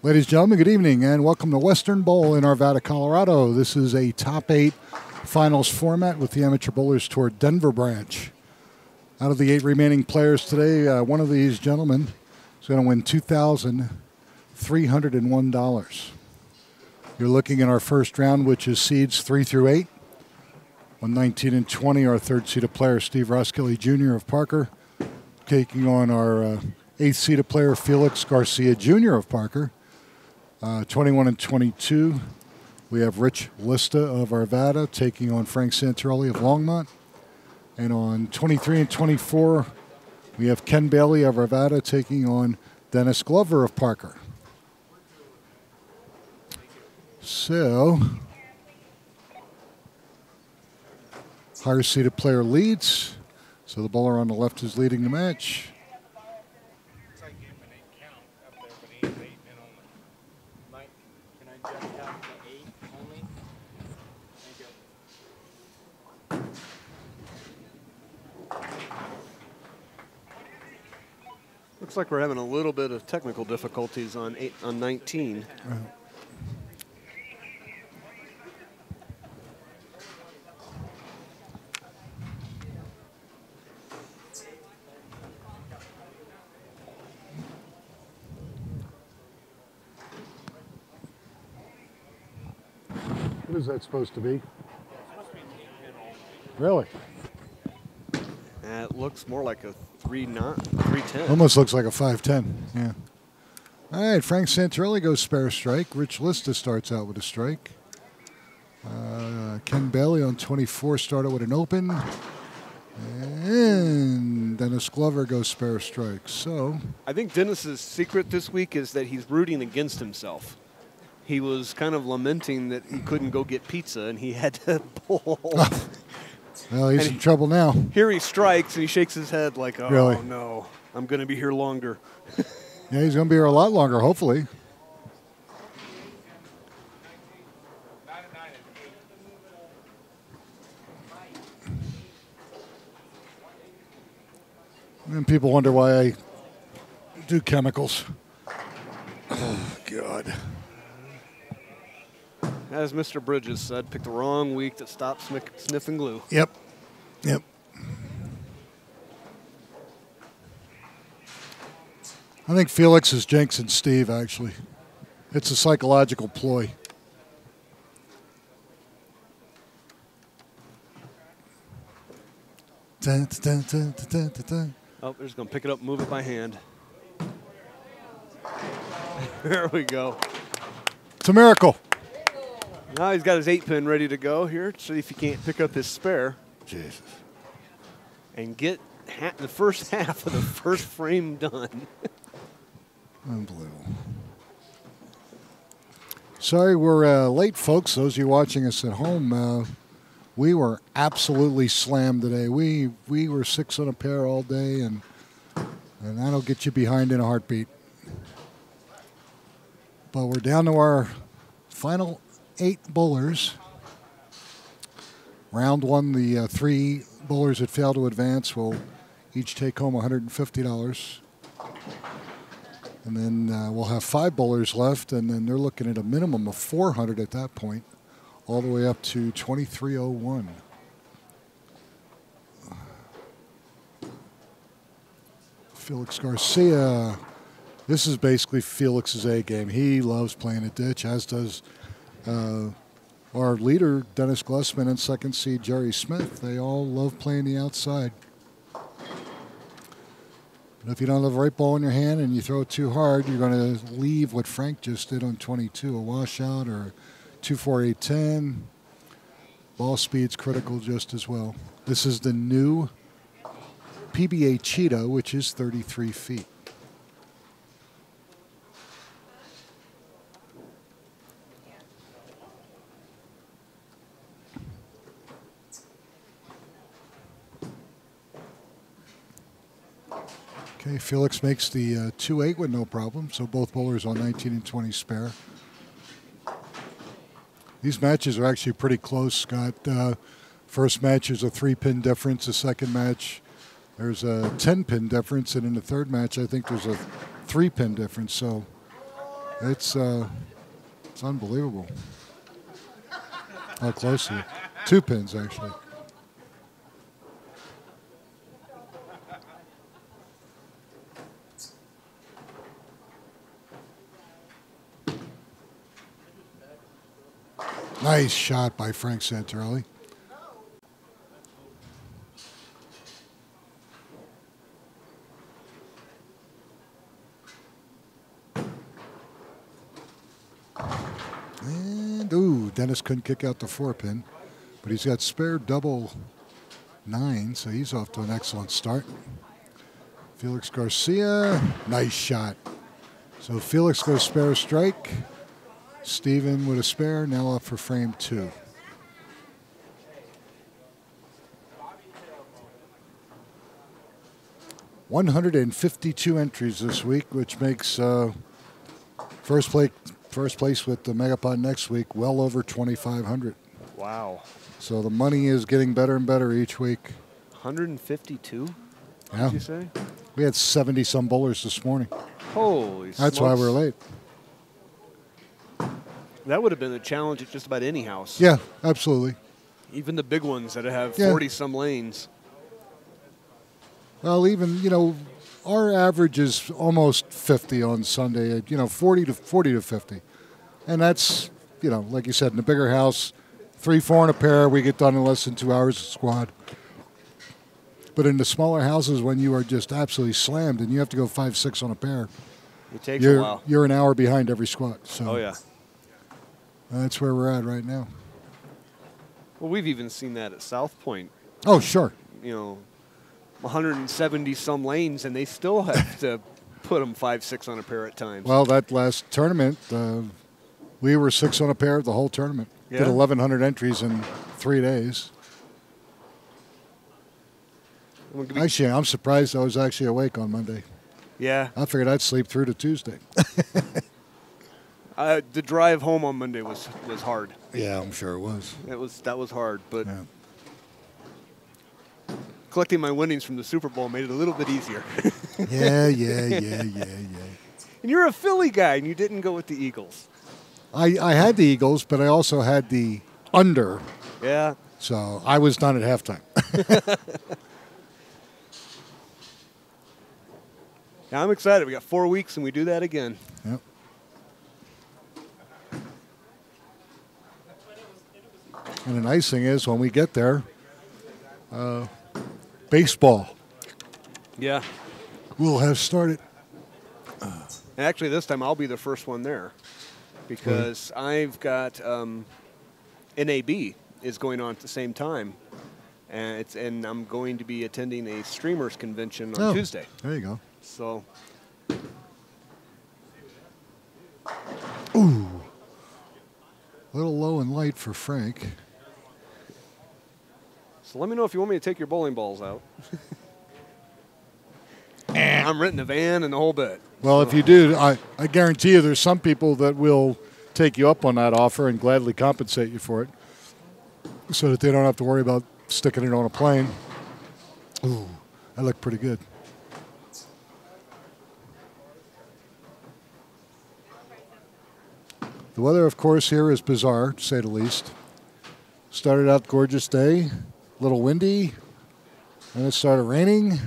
Ladies and gentlemen, good evening and welcome to Western Bowl in Arvada, Colorado. This is a top 8 finals format with the Amateur Bowlers Tour Denver branch. Out of the 8 remaining players today, one of these gentlemen is going to win $2,301. You're looking at our first round, which is seeds 3 through 8. 119 and 20, our third-seeded player, Steve Roskilly Jr. of Parker, taking on our eighth-seeded player, Felix Garcia Jr. of Parker. 21 and 22, we have Rich Lista of Arvada taking on Frank Santarelli of Longmont. And on 23 and 24, we have Ken Bailey of Arvada taking on Dennis Glover of Parker. So, higher seeded player leads. So the bowler on the left is leading the match. Looks like we're having a little bit of technical difficulties on 19. What is that supposed to be? Really? It looks more like a 310. Almost looks like a 510, yeah. All right, Frank Santarelli goes spare strike. Rich Lista starts out with a strike. Ken Bailey on 24 started with an open. And Dennis Glover goes spare strike. So I think Dennis's secret this week is that he's rooting against himself. He was kind of lamenting that he couldn't go get pizza and he had to bowl. Well, he's in trouble now. Here he strikes and he shakes his head like, oh, really? No, I'm going to be here longer. Yeah, he's going to be here a lot longer, hopefully. And people wonder why I do chemicals. Oh, God. As Mr. Bridges said, picked the wrong week to stop sniffing glue. Yep. Yep. I think Felix is jinxing Steve, actually. It's a psychological ploy. Dun, dun, dun, dun, dun, dun, dun. Oh, they're just going to pick it up and move it by hand. There we go. It's a miracle. Now he's got his 8-pin ready to go here. See if he can't pick up his spare. Jesus. And get the first half of the first frame done. Unbelievable. Sorry we're late, folks. Those of you watching us at home, we were absolutely slammed today. We were 6 on a pair all day, and that'll get you behind in a heartbeat. But we're down to our final 8 bowlers. Round 1, the 3 bowlers that fail to advance will each take home $150. And then we'll have 5 bowlers left, and then they're looking at a minimum of $400 at that point, all the way up to $2,301. Felix Garcia. This is basically Felix's A game. He loves playing a ditch, as does our leader, Dennis Glessman, and second seed Jerry Smith. They all love playing the outside. But if you don't have the right ball in your hand and you throw it too hard, you're going to leave what Frank just did on 22, a washout or a 2-4-8-10. Ball speed's critical just as well. This is the new PBA Cheetah, which is 33 feet. Okay, Felix makes the 2-8 with no problem, so both bowlers on 19 and 20 spare. These matches are actually pretty close, Scott. First match is a 3-pin difference. The second match, there's a 10-pin difference, and in the third match, I think there's a 3-pin difference. So It's unbelievable how close he is. 2 pins, actually. Nice shot by Frank Santarelli. And, ooh, Dennis couldn't kick out the 4-pin, but he's got spare double 9, so he's off to an excellent start. Felix Garcia, nice shot. So Felix goes spare strike. Steven with a spare, now up for frame 2. $152 entries this week, which makes first place with the Megapod next week well over 2,500. Wow. So the money is getting better and better each week. 152? Yeah. Did you say? We had 70-some bowlers this morning. Holy That's smokes. why we're late. That would have been a challenge at just about any house. Yeah, absolutely. Even the big ones that have 40-some lanes. Well, even, our average is almost 50 on Sunday, 40 to 50. And that's, like you said, in a bigger house, 3-4 in a pair, we get done in less than 2 hours a squad. But in the smaller houses, when you are just absolutely slammed and you have to go 5-6 on a pair, it takes a while. You're an hour behind every squad. So oh, yeah. That's where we're at right now. Well, we've even seen that at South Point. Oh, sure. 170-some lanes, and they still have to put them 5-6 on a pair at times. Well, that last tournament, we were 6 on a pair the whole tournament. Yeah. Did 1,100 entries in 3 days. Actually, I'm surprised I was actually awake on Monday. Yeah. I figured I'd sleep through to Tuesday. The drive home on Monday was hard. Yeah, I'm sure it was. That was hard, but collecting my winnings from the Super Bowl made it a little bit easier. Yeah. And you're a Philly guy, and you didn't go with the Eagles. I had the Eagles, but I also had the under. Yeah. So I was done at halftime. Now I'm excited. We got 4 weeks, and we do that again. Yep. And the nice thing is, when we get there, baseball. Yeah. We'll have started. And actually, this time I'll be the first one there because I've got NAB is going on at the same time, and I'm going to be attending a streamers convention on Tuesday. There you go. So. Ooh. A little low and light for Frank. So let me know if you want me to take your bowling balls out. I'm renting a van and the whole bit. Well, if you do, I guarantee you there's some people that will take you up on that offer and gladly compensate you for it so that they don't have to worry about sticking it on a plane. Ooh, that looked pretty good. The weather, of course, here is bizarre, to say the least. Started out gorgeous day, a little windy, and it started raining,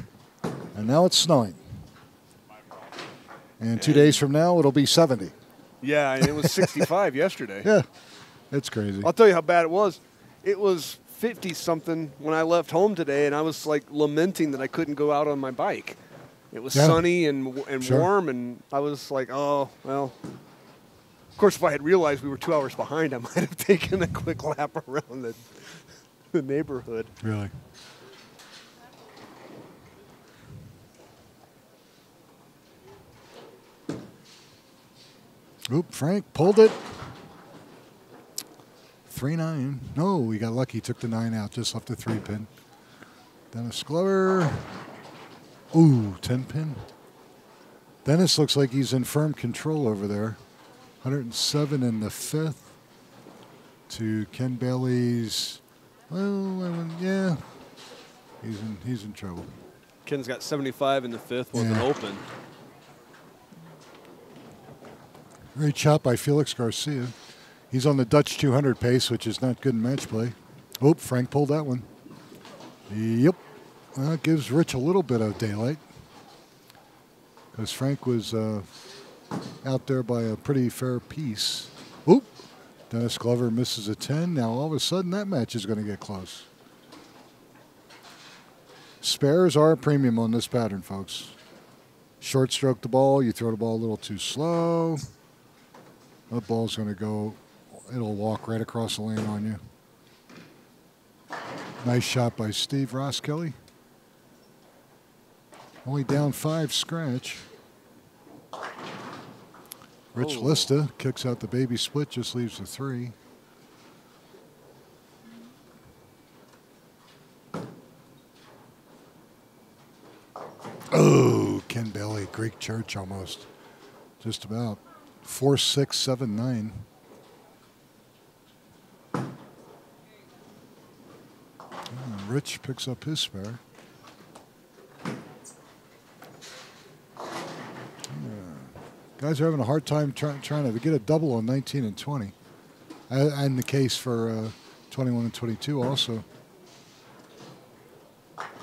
and now it's snowing. And 2 days from now, it'll be 70. Yeah, and it was 65 yesterday. Yeah, it's crazy. I'll tell you how bad it was. It was 50-something when I left home today, and I was like lamenting that I couldn't go out on my bike. It was sunny and warm, and I was like, oh, well. Of course, if I had realized we were 2 hours behind, I might have taken a quick lap around the neighborhood. Really? Oop, Frank pulled it. 3-9. No, we got lucky. Took the 9 out. Just left the 3-pin. Dennis Glover. Ooh, 10-pin. Dennis looks like he's in firm control over there. 107 in the 5th. To Ken Bailey's. Well, yeah. He's in trouble. Ken's got 75 in the 5th. Wasn't open. Great shot by Felix Garcia. He's on the Dutch 200 pace, which is not good in match play. Oh, Frank pulled that one. Yep. Well, it gives Rich a little bit of daylight, because Frank was out there by a pretty fair piece. Oop. Dennis Glover misses a 10. Now all of a sudden that match is going to get close. Spares are a premium on this pattern, folks. Short stroke the ball. You throw the ball a little too slow. That ball's going to go, it'll walk right across the lane on you. Nice shot by Steve Roskilly. Only down 5 scratch. Rich Lista kicks out the baby split, just leaves the 3. Oh, Ken Bailey, Greek Church almost. Just about. 4, 6, 7, 9. Rich picks up his spare. Guys are having a hard time trying to get a double on 19 and 20. And the case for 21 and 22 also.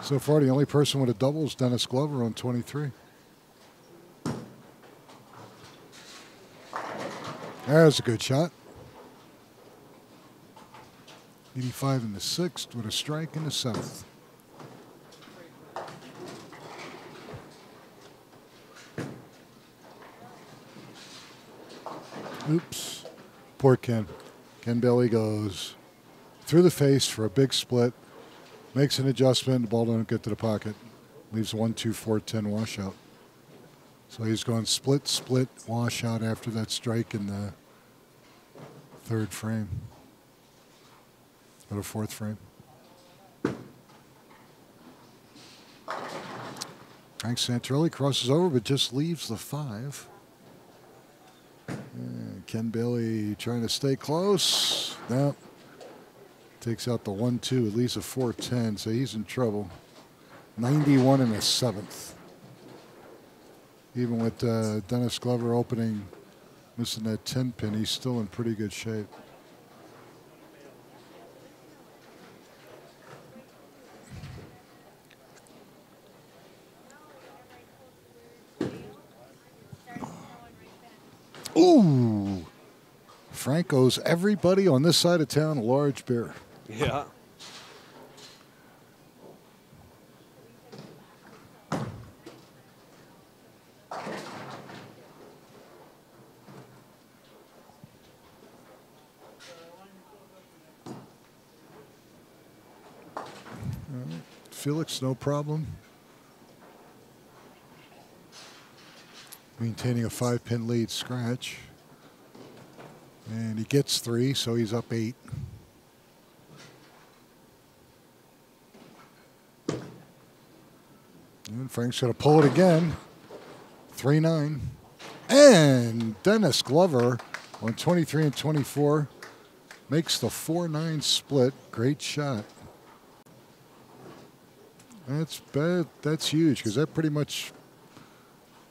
So far, the only person with a double is Dennis Glover on 23. There's a good shot. 85 in the 6th with a strike in the 7th. Oops. Poor Ken. Ken Bailey goes through the face for a big split. Makes an adjustment. The ball don't get to the pocket. Leaves 1, 2, 4, 10 washout. So he's going split, split, washout after that strike in the 3rd frame. Or the 4th frame. Frank Santorelli crosses over but just leaves the 5. And Ken Bailey trying to stay close. No. Takes out the 1, 2. It leaves a 4, 10. So he's in trouble. 91 in the 7th. Even with Dennis Glover opening, missing that 10 pin, he's still in pretty good shape. Ooh. Frank owes everybody on this side of town a large beer. Yeah. Felix, no problem. Maintaining a 5-pin lead scratch. And he gets 3, so he's up 8. And Frank's going to pull it again. 3-9. And Dennis Glover on 23 and 24 makes the 4-9 split. Great shot. That's bad. That's huge because that pretty much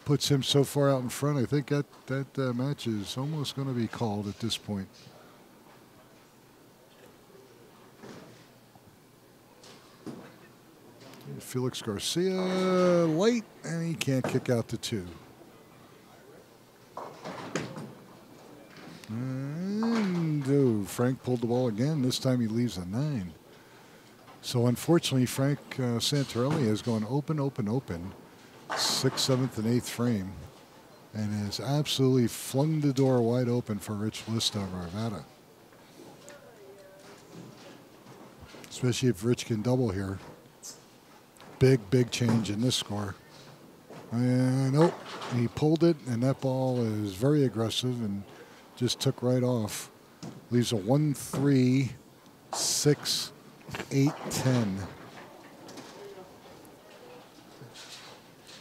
puts him so far out in front. I think that match is almost going to be called at this point. Felix Garcia late, and he can't kick out the 2. And Frank pulled the ball again. This time he leaves a 9. So unfortunately, Frank Santorelli has gone open, open, open. 6th, 7th, and 8th frame, and has absolutely flung the door wide open for Rich Lista of Arvada. Especially if Rich can double here. Big, big change in this score. And nope, he pulled it, and that ball is very aggressive and just took right off. Leaves a 1, 3, 6, 8, 10.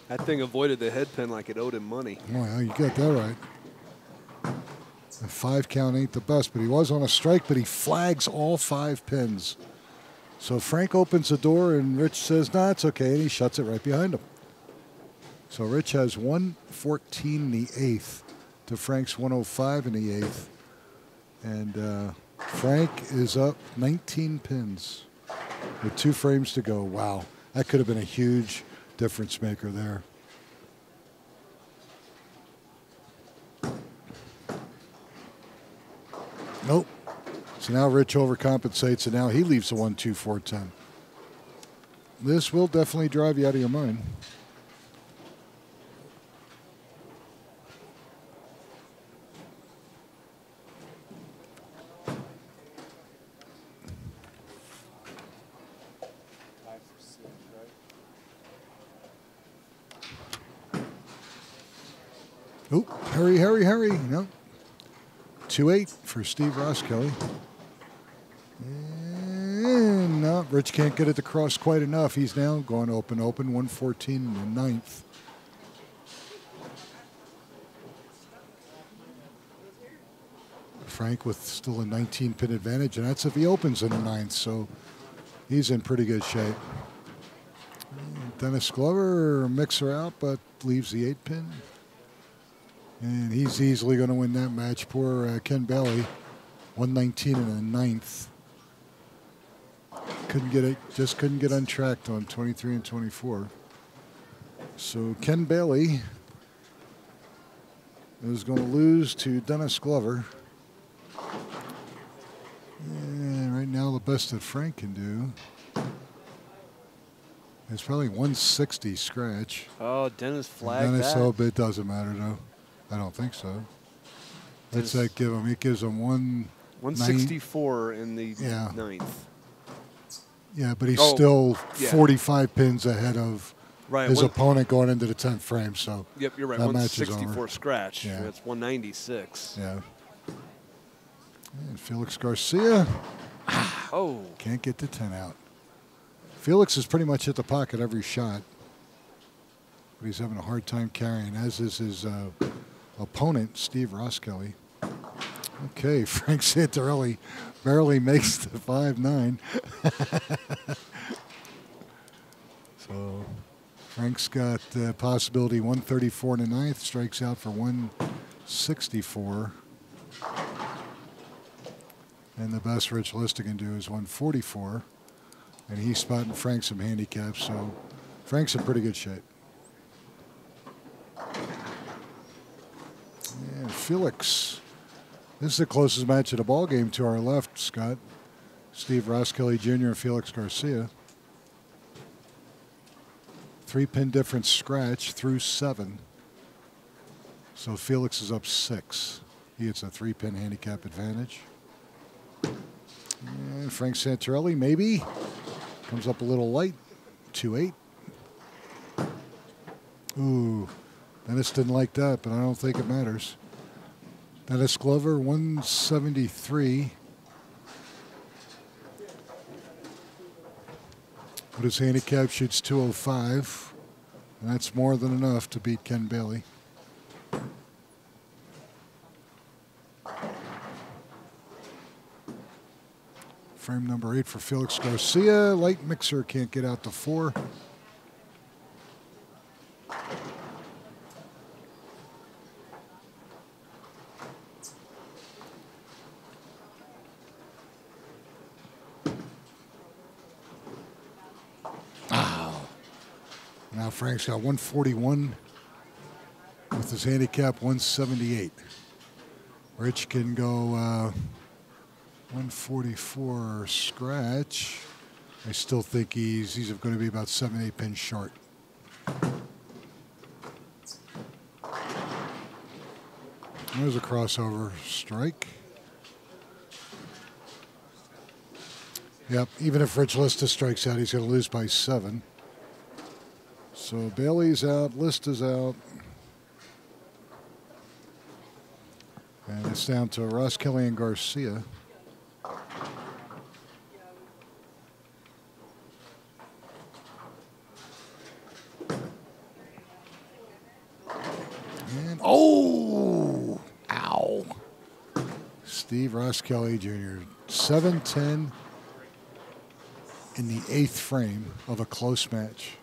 That thing avoided the head pin like it owed him money. Well, you got that right. The 5 count ain't the best, but he was on a strike, but he flags all 5 pins. So Frank opens the door, and Rich says, nah, it's okay, and he shuts it right behind him. So Rich has 114 in the 8th to Frank's 105 in the 8th. And Frank is up 19 pins with 2 frames to go. Wow, that could have been a huge difference maker there. Nope. So now Rich overcompensates, and now he leaves the 1-2, 4-10. This will definitely drive you out of your mind. Oh, hurry, hurry, hurry. No. 2-8 for Steve Roskelley. And no, Rich can't get it to cross quite enough. He's now going open, 114 in the 9th. Frank with still a 19-pin advantage, and that's if he opens in the 9th, so he's in pretty good shape. Dennis Glover mixes her out, but leaves the 8-pin. And he's easily going to win that match. Poor Ken Bailey, 119 in the 9th. Couldn't get it, just couldn't get untracked on 23 and 24. So Ken Bailey is going to lose to Dennis Glover. And right now, the best that Frank can do is probably 160 scratch. Oh, Dennis flagged Dennis, that. oh, but it doesn't matter though. I don't think so. What's that give him? It gives him 164 in the 9th. Yeah, but he's still 45 pins ahead of his opponent going into the 10th frame. So yep, you're right. That 164 scratch. Yeah. That's 196. Yeah. And Felix Garcia. Oh. Can't get the 10 out. Felix is pretty much hit the pocket every shot. But he's having a hard time carrying, as is his opponent, Steve Roskelley. Okay, Frank Santarelli barely makes the 5-9. So Frank's got the possibility 134 in the 9th, strikes out for 164. And the best Rich Lista can do is 144. And he's spotting Frank some handicaps, so Frank's in pretty good shape. And Felix. This is the closest match of the ball game to our left, Scott. Steve Roskelley Jr. and Felix Garcia. 3-pin difference scratch through 7. So Felix is up 6. He gets a 3-pin handicap advantage. And Frank Santarelli maybe comes up a little light. 2-8. Ooh, Dennis didn't like that, but I don't think it matters. Dennis Glover, 173. But his handicap shoots 205. And that's more than enough to beat Ken Bailey. Frame number 8 for Felix Garcia. Light mixer can't get out to 4. Now Frank's got 141 with his handicap 178. Rich can go 144 scratch. I still think he's going to be about 7-8 pins short. There's a crossover strike. Yep, even if Rich Lista strikes out, he's going to lose by 7. So Bailey's out, Lista's out. And it's down to Roskelley and Garcia. And, oh! Ow! Steve Roskelley Jr., 7-10 in the 8th frame of a close match.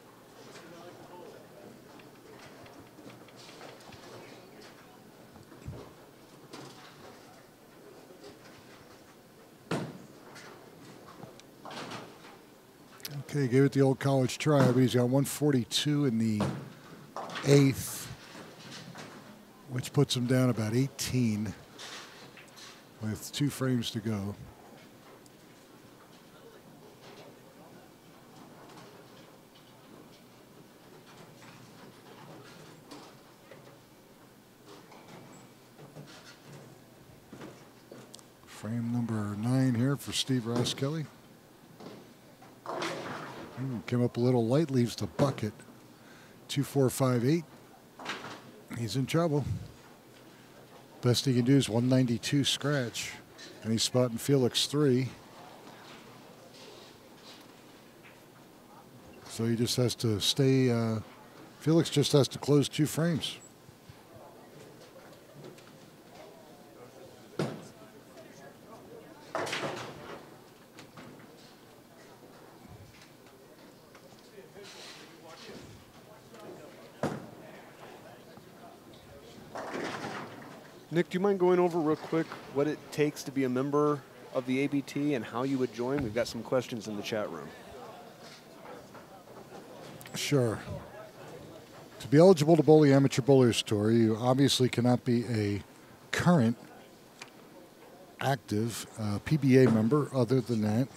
Okay, gave it the old college try, but he's got 142 in the 8th, which puts him down about 18 with 2 frames to go. Frame number 9 here for Steve Roskilly. Came up a little light, leaves the bucket. 2-4-5-8. He's in trouble. Best he can do is 192 scratch. And he's spotting Felix 3. So he just has to stay. Felix just has to close 2 frames. Nick, do you mind going over real quick what it takes to be a member of the ABT and how you would join? We've got some questions in the chat room. Sure. To be eligible to bowl the Amateur Bowlers Tour, you obviously cannot be a current active PBA member. Other than that,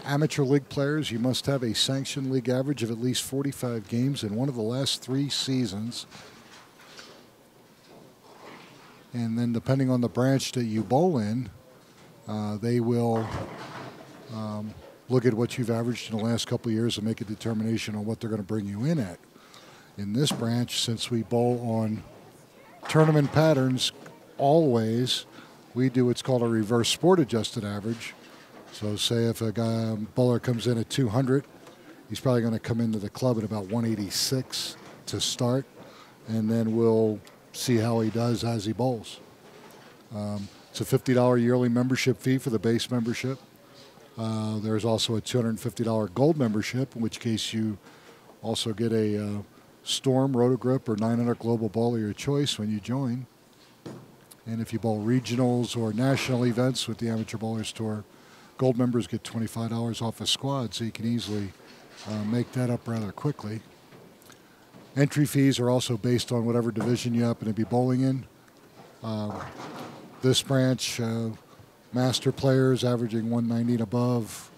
amateur league players, you must have a sanctioned league average of at least 45 games in one of the last 3 seasons. And then depending on the branch that you bowl in, they will look at what you've averaged in the last couple of years and make a determination on what they're going to bring you in at. In this branch, since we bowl on tournament patterns always, we do what's called a reverse sport adjusted average. So say if a bowler comes in at 200, he's probably going to come into the club at about 186 to start, and then we'll see how he does as he bowls. It's a $50 yearly membership fee for the base membership. There's also a $250 gold membership, in which case you also get a Storm, Rotogrip, or 900 Global Bowl of your choice when you join. And if you bowl regionals or national events with the Amateur Bowlers Tour, gold members get $25 off a squad, so you can easily make that up rather quickly. Entry fees are also based on whatever division you happen to be bowling in. This branch, master players averaging 190 and above.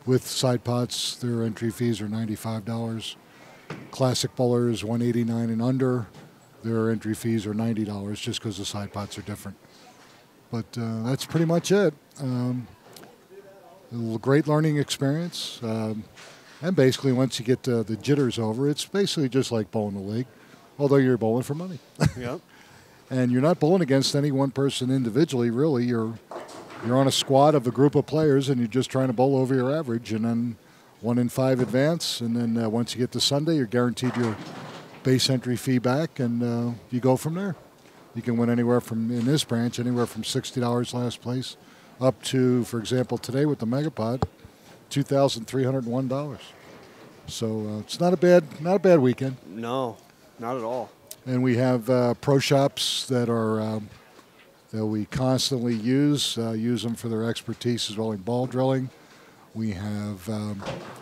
With side pots, their entry fees are $95. Classic bowlers, 189 and under, their entry fees are $90 just because the side pots are different. But that's pretty much it. A great learning experience. And basically, once you get the jitters over, it's basically just like bowling the league, although you're bowling for money. Yep. And you're not bowling against any one person individually, really. You're on a squad of a group of players, and you're just trying to bowl over your average, and then 1 in 5 advance. And then once you get to Sunday, you're guaranteed your base entry fee back, and you go from there. You can win anywhere from, in this branch, anywhere from $60 last place up to, for example, today with the Megapod, $2,301. So it's not a bad weekend. No, not at all. And we have pro shops that are that we constantly use them for their expertise as well in ball drilling. We have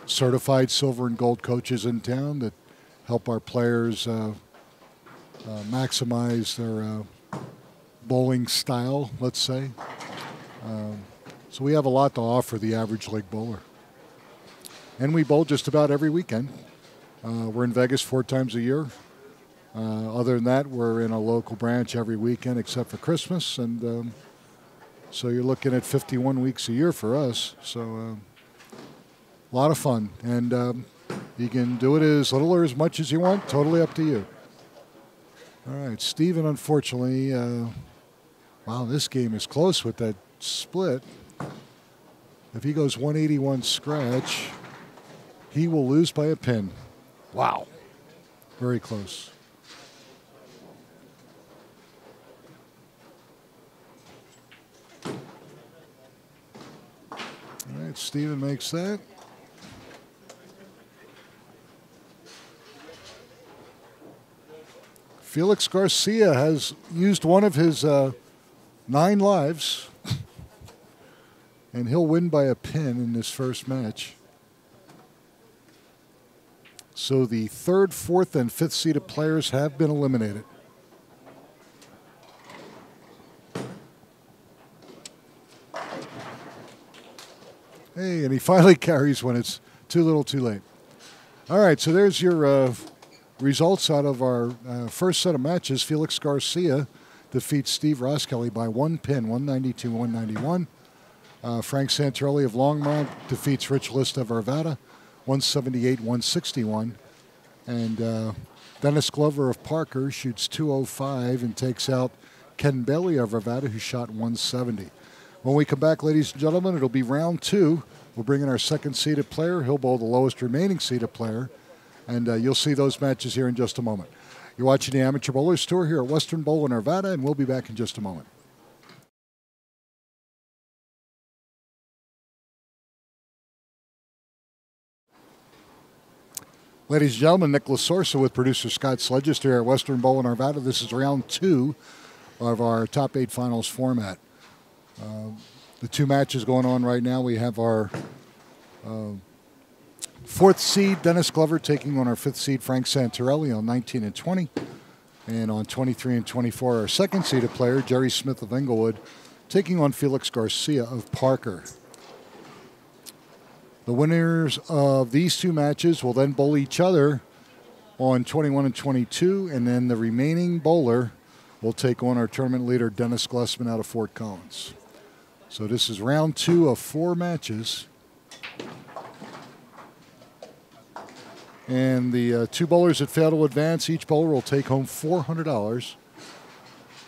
certified silver and gold coaches in town that help our players maximize their bowling style, let's say. So we have a lot to offer the average league bowler. And we bowl just about every weekend. We're in Vegas 4 times a year. Other than that, we're in a local branch every weekend except for Christmas. And so you're looking at 51 weeks a year for us. So a lot of fun. And you can do it as little or as much as you want, totally up to you. All right, Steven, unfortunately, wow, this game is close with that split. If he goes 181 scratch, he will lose by a pin. Wow. Very close. All right, Steven makes that. Felix Garcia has used one of his 9 lives And he'll win by a pin in this first match. So the 3rd, 4th, and 5th seeded players have been eliminated. Hey, and he finally carries when it's too little too late. All right, so there's your results out of our first set of matches. Felix Garcia defeats Steve Roskelly by 1 pin, 192-191. Frank Santorelli of Longmont defeats Rich List of Arvada, 178-161. And Dennis Glover of Parker shoots 205 and takes out Ken Bailey of Arvada, who shot 170. When we come back, ladies and gentlemen, it'll be round 2. We'll bring in our 2nd seeded player. He'll bowl the lowest remaining seeded player. And you'll see those matches here in just a moment. You're watching the Amateur Bowlers Tour here at Western Bowl in Arvada, and we'll be back in just a moment. Ladies and gentlemen, Nick Lasorsa with producer Scott Sledges here at Western Bowl in Arvada. This is round 2 of our top 8 finals format. The 2 matches going on right now, we have our 4th seed, Dennis Glover, taking on our 5th seed, Frank Santorelli, on 19 and 20. And on 23 and 24, our 2nd seeded player, Jerry Smith of Englewood, taking on Felix Garcia of Parker. The winners of these 2 matches will then bowl each other on 21 and 22, and then the remaining bowler will take on our tournament leader, Dennis Glessman, out of Fort Collins. So this is round 2 of 4 matches. And the 2 bowlers that fail to advance, each bowler will take home $400.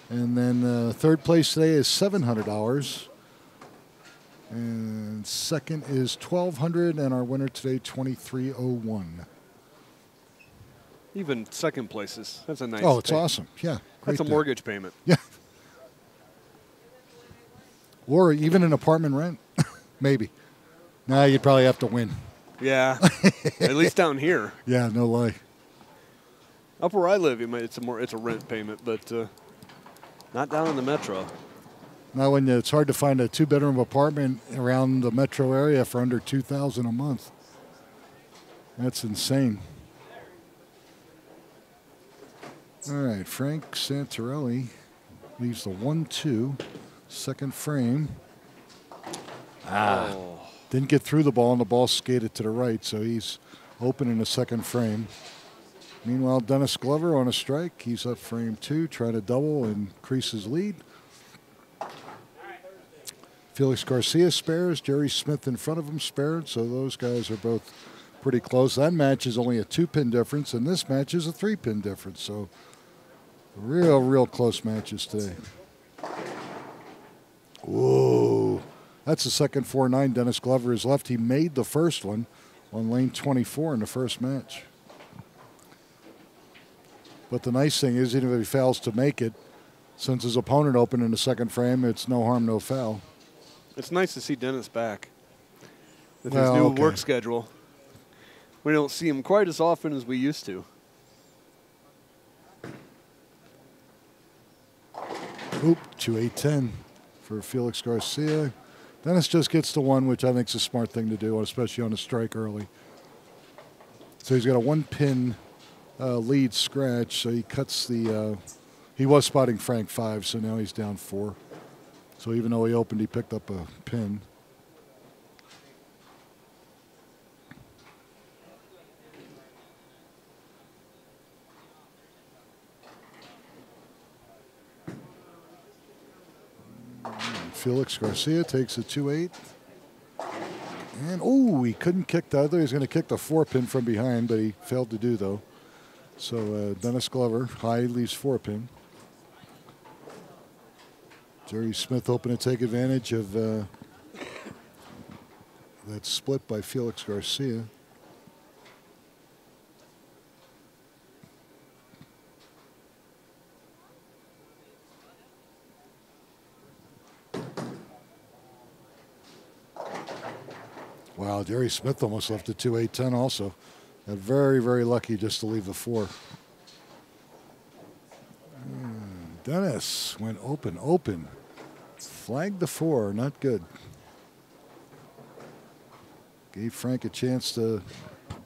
And then 3rd place today is $700. And 2nd is $1,200, and our winner today, $2,301. Even 2nd places. That's a nice. Oh, it's awesome. Yeah. That's a mortgage payment. Yeah. Or even an apartment rent. Maybe. Nah, you'd probably have to win. Yeah. At least down here. Yeah, no lie. Up where I live, it's a rent payment, but not down in the metro. Now, when it's hard to find a 2-bedroom apartment around the metro area for under $2,000 a month. That's insane. All right, Frank Santorelli leaves the 1-2, 2nd frame. Didn't get through the ball, and the ball skated to the right, so he's open in the 2nd frame. Meanwhile, Dennis Glover on a strike. He's up frame 2, trying to double and increase his lead. Felix Garcia spares. Jerry Smith in front of him spared, so those guys are both pretty close. That match is only a 2-pin difference, and this match is a 3-pin difference, so real close matches today. Whoa. That's the 2nd 4-9 Dennis Glover has left. He made the first one on lane 24 in the first match. But the nice thing is, even if he fails to make it, since his opponent opened in the 2nd frame, it's no harm, no foul. It's nice to see Dennis back with his new work schedule. We don't see him quite as often as we used to. Oop, 2-8-10 for Felix Garcia. Dennis just gets to 1, which I think is a smart thing to do, especially on a strike early. So he's got a 1-pin lead scratch, so he cuts the he was spotting Frank 5, so now he's down 4. So even though he opened, he picked up a pin. Felix Garcia takes a 2-8. And, oh, he couldn't kick the other. He was going to kick the 4-pin from behind, but he failed to do, though. So Dennis Glover, high, leaves 4-pin. Jerry Smith hoping to take advantage of that split by Felix Garcia. Wow, Jerry Smith almost left a 2-8-10 also. Got very lucky just to leave the 4. Dennis went open. Flagged the 4, not good. Gave Frank a chance to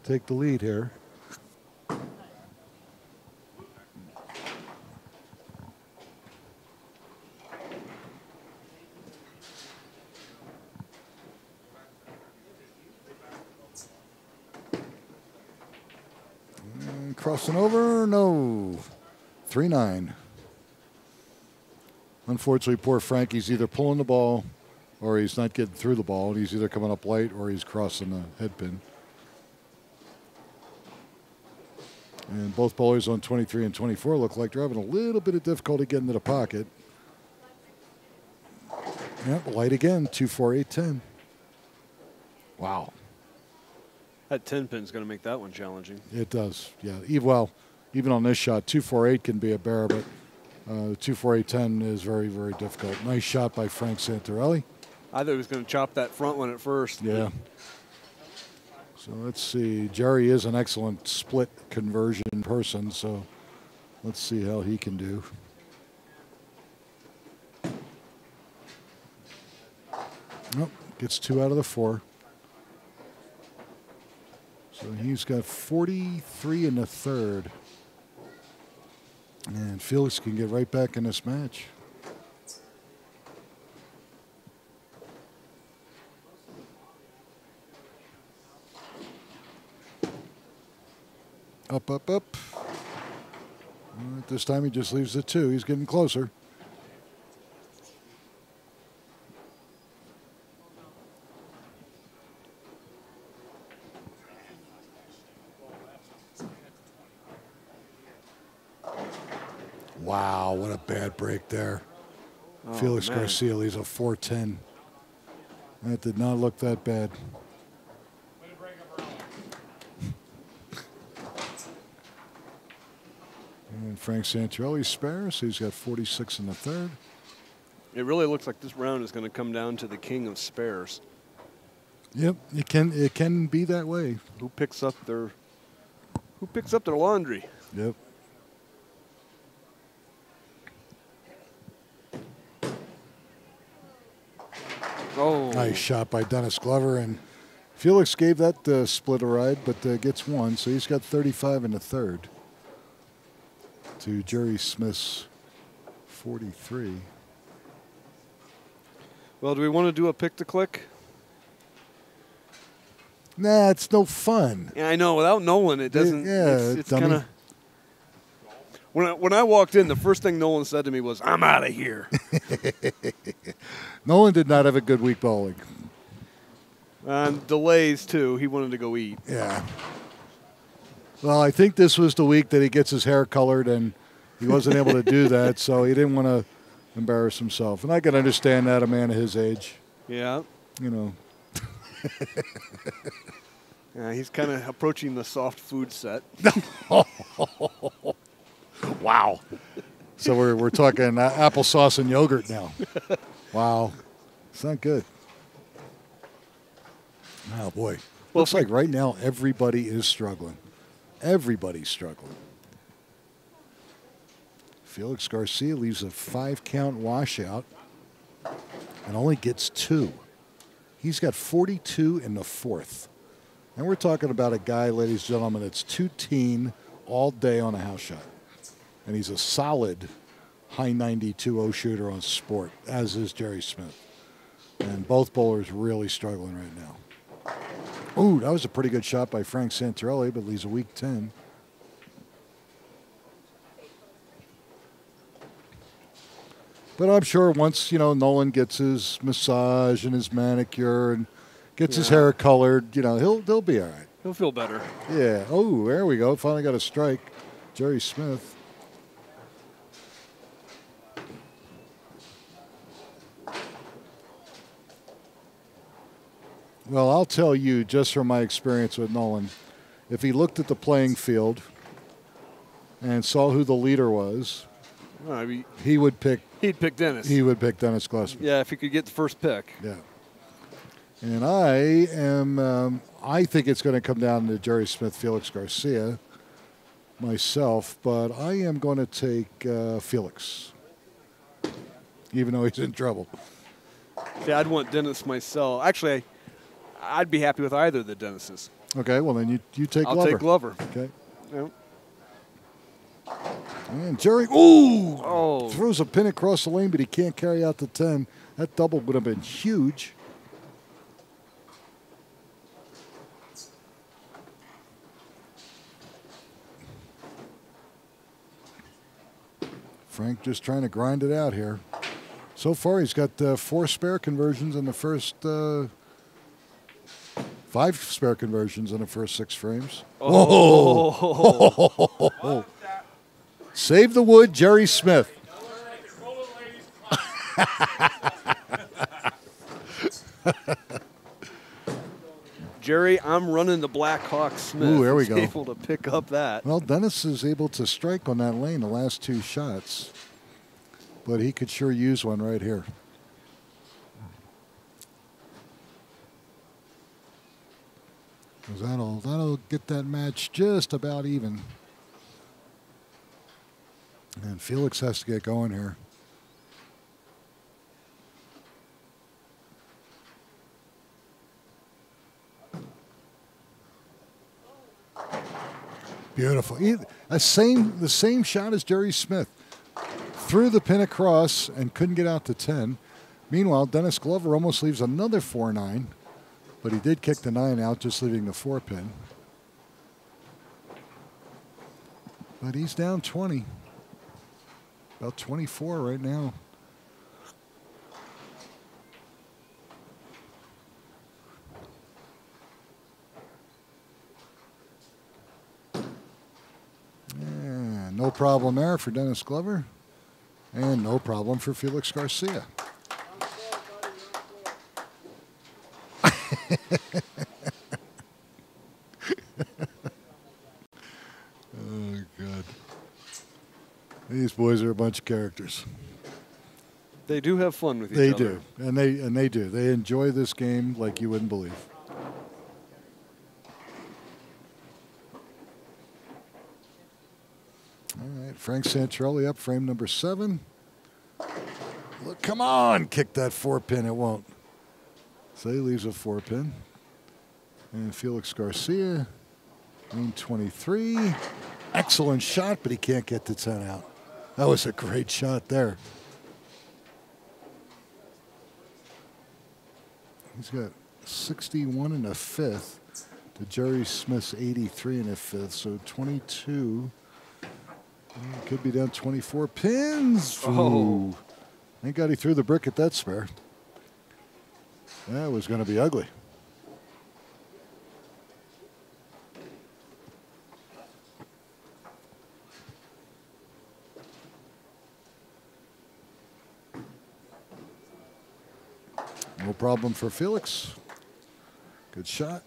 take the lead here. And crossing over, no. 3-9. Unfortunately, poor Frankie's either pulling the ball or he's not getting through the ball. He's either coming up late or he's crossing the head pin. And both bowlers on 23 and 24 look like they're having a little bit of difficulty getting to the pocket. Yep, light again, 2-4-8-10. Wow. That 10 pin's going to make that one challenging. It does, yeah. Well, even on this shot, 2-4-8 can be a bear, but 2-4-8-10 is very, very difficult. Nice shot by Frank Santarelli. I thought he was going to chop that front one at first. Yeah. So let's see. Jerry is an excellent split conversion person, so let's see how he can do. Nope, gets 2 out of the 4. So he's got 43 in the third. And Felix can get right back in this match. Up, up, up. This time he just leaves the 2. He's getting closer. Wow, what a bad break there. Oh, Felix Garcia leaves a 4-10. That did not look that bad. And Frank Santarelli spares, so he's got 46 in the third. It really looks like this round is going to come down to the king of spares. Yep, it can be that way. Who picks up their laundry? Yep. Oh. Nice shot by Dennis Glover, and Felix gave that split a ride, but gets 1, so he's got 35 in the third to Jerry Smith's 43. Well, do we want to do a pick-to-click? Nah, it's no fun. Yeah, I know. Without Nolan, it doesn't. Yeah, it's kind of. When I walked in, the first thing Nolan said to me was, "I'm out of here." Nolan did not have a good week bowling. Delays too. He wanted to go eat. Yeah. Well, I think this was the week that he gets his hair colored, and he wasn't able to do that, so he didn't want to embarrass himself. And I can understand that, a man of his age. Yeah. You know. Yeah, he's kind of approaching the soft food set. Wow. So we're talking applesauce and yogurt now. Wow. It's not good. Oh, boy. Well, looks like right now everybody is struggling. Everybody's struggling. Felix Garcia leaves a 5-count washout and only gets 2. He's got 42 in the fourth. And we're talking about a guy, ladies and gentlemen, that's 2-teen all day on a house shot. And he's a solid high 92 shooter on sport, as is Jerry Smith. And both bowlers really struggling right now. Ooh, that was a pretty good shot by Frank Santarelli, but leaves a weak 10. But I'm sure once, Nolan gets his massage and his manicure and gets his hair colored, he'll be all right. He'll feel better. Yeah. Oh, there we go. Finally got a strike. Jerry Smith. Well, I'll tell you, just from my experience with Nolan, if he looked at the playing field and saw who the leader was, he would pick. He'd pick Dennis. He would pick Dennis Glessman. Yeah, if he could get the first pick. Yeah. And I think it's going to come down to Jerry Smith, Felix Garcia, myself, but I am going to take Felix, even though he's in trouble. Yeah, I'd want Dennis myself. Actually, I'd be happy with either of the Dennises. Okay, well then you take Glover. I'll take Glover. Okay. Yep. And Jerry, throws a pin across the lane, but he can't carry out the 10. That double would have been huge. Frank just trying to grind it out here. So far, he's got 4 spare conversions in the first 5 spare conversions in the first 6 frames. Oh. Save the wood, Jerry Smith. Jerry, I'm running the Blackhawk Smith. Ooh, there we go. Able to pick up that. Well, Dennis is able to strike on that lane the last 2 shots, but he could sure use one right here. Because that'll get that match just about even. And Felix has to get going here. Beautiful. The same shot as Jerry Smith. Threw the pin across and couldn't get out to 10. Meanwhile, Dennis Glover almost leaves another 4-9, but he did kick the 9 out, just leaving the 4 pin. But he's down 20. About 24 right now. Yeah, no problem there for Dennis Glover. And no problem for Felix Garcia. Oh, God. These boys are a bunch of characters. They do have fun with each other. They do. And they do. They enjoy this game like you wouldn't believe. All right, Frank Santorelli up, frame number 7. Look, come on, kick that 4 pin. It won't. So he leaves a 4 pin. And Felix Garcia, lane 23. Excellent shot, but he can't get the 10 out. That was a great shot there. He's got 61 in the 5th to Jerry Smith's 83 in the 5th, so 22. Could be down 24 pins. Ooh. Thank God he threw the brick at that spare. That was going to be ugly. No problem for Felix. Good shot.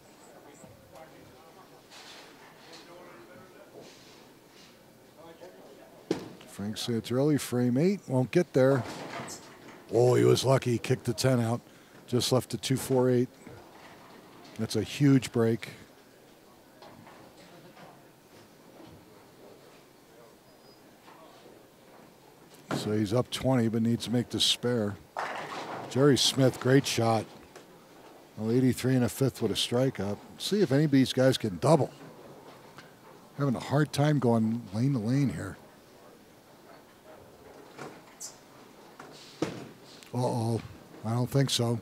Frank Santorelli, frame 8, won't get there. Oh, he was lucky. He kicked the 10 out. Just left the 2-4-8. That's a huge break. So he's up 20, but needs to make the spare. Jerry Smith, great shot. Well, 83 and a 5th with a strikeout. See if any of these guys can double. Having a hard time going lane to lane here. Uh-oh. I don't think so.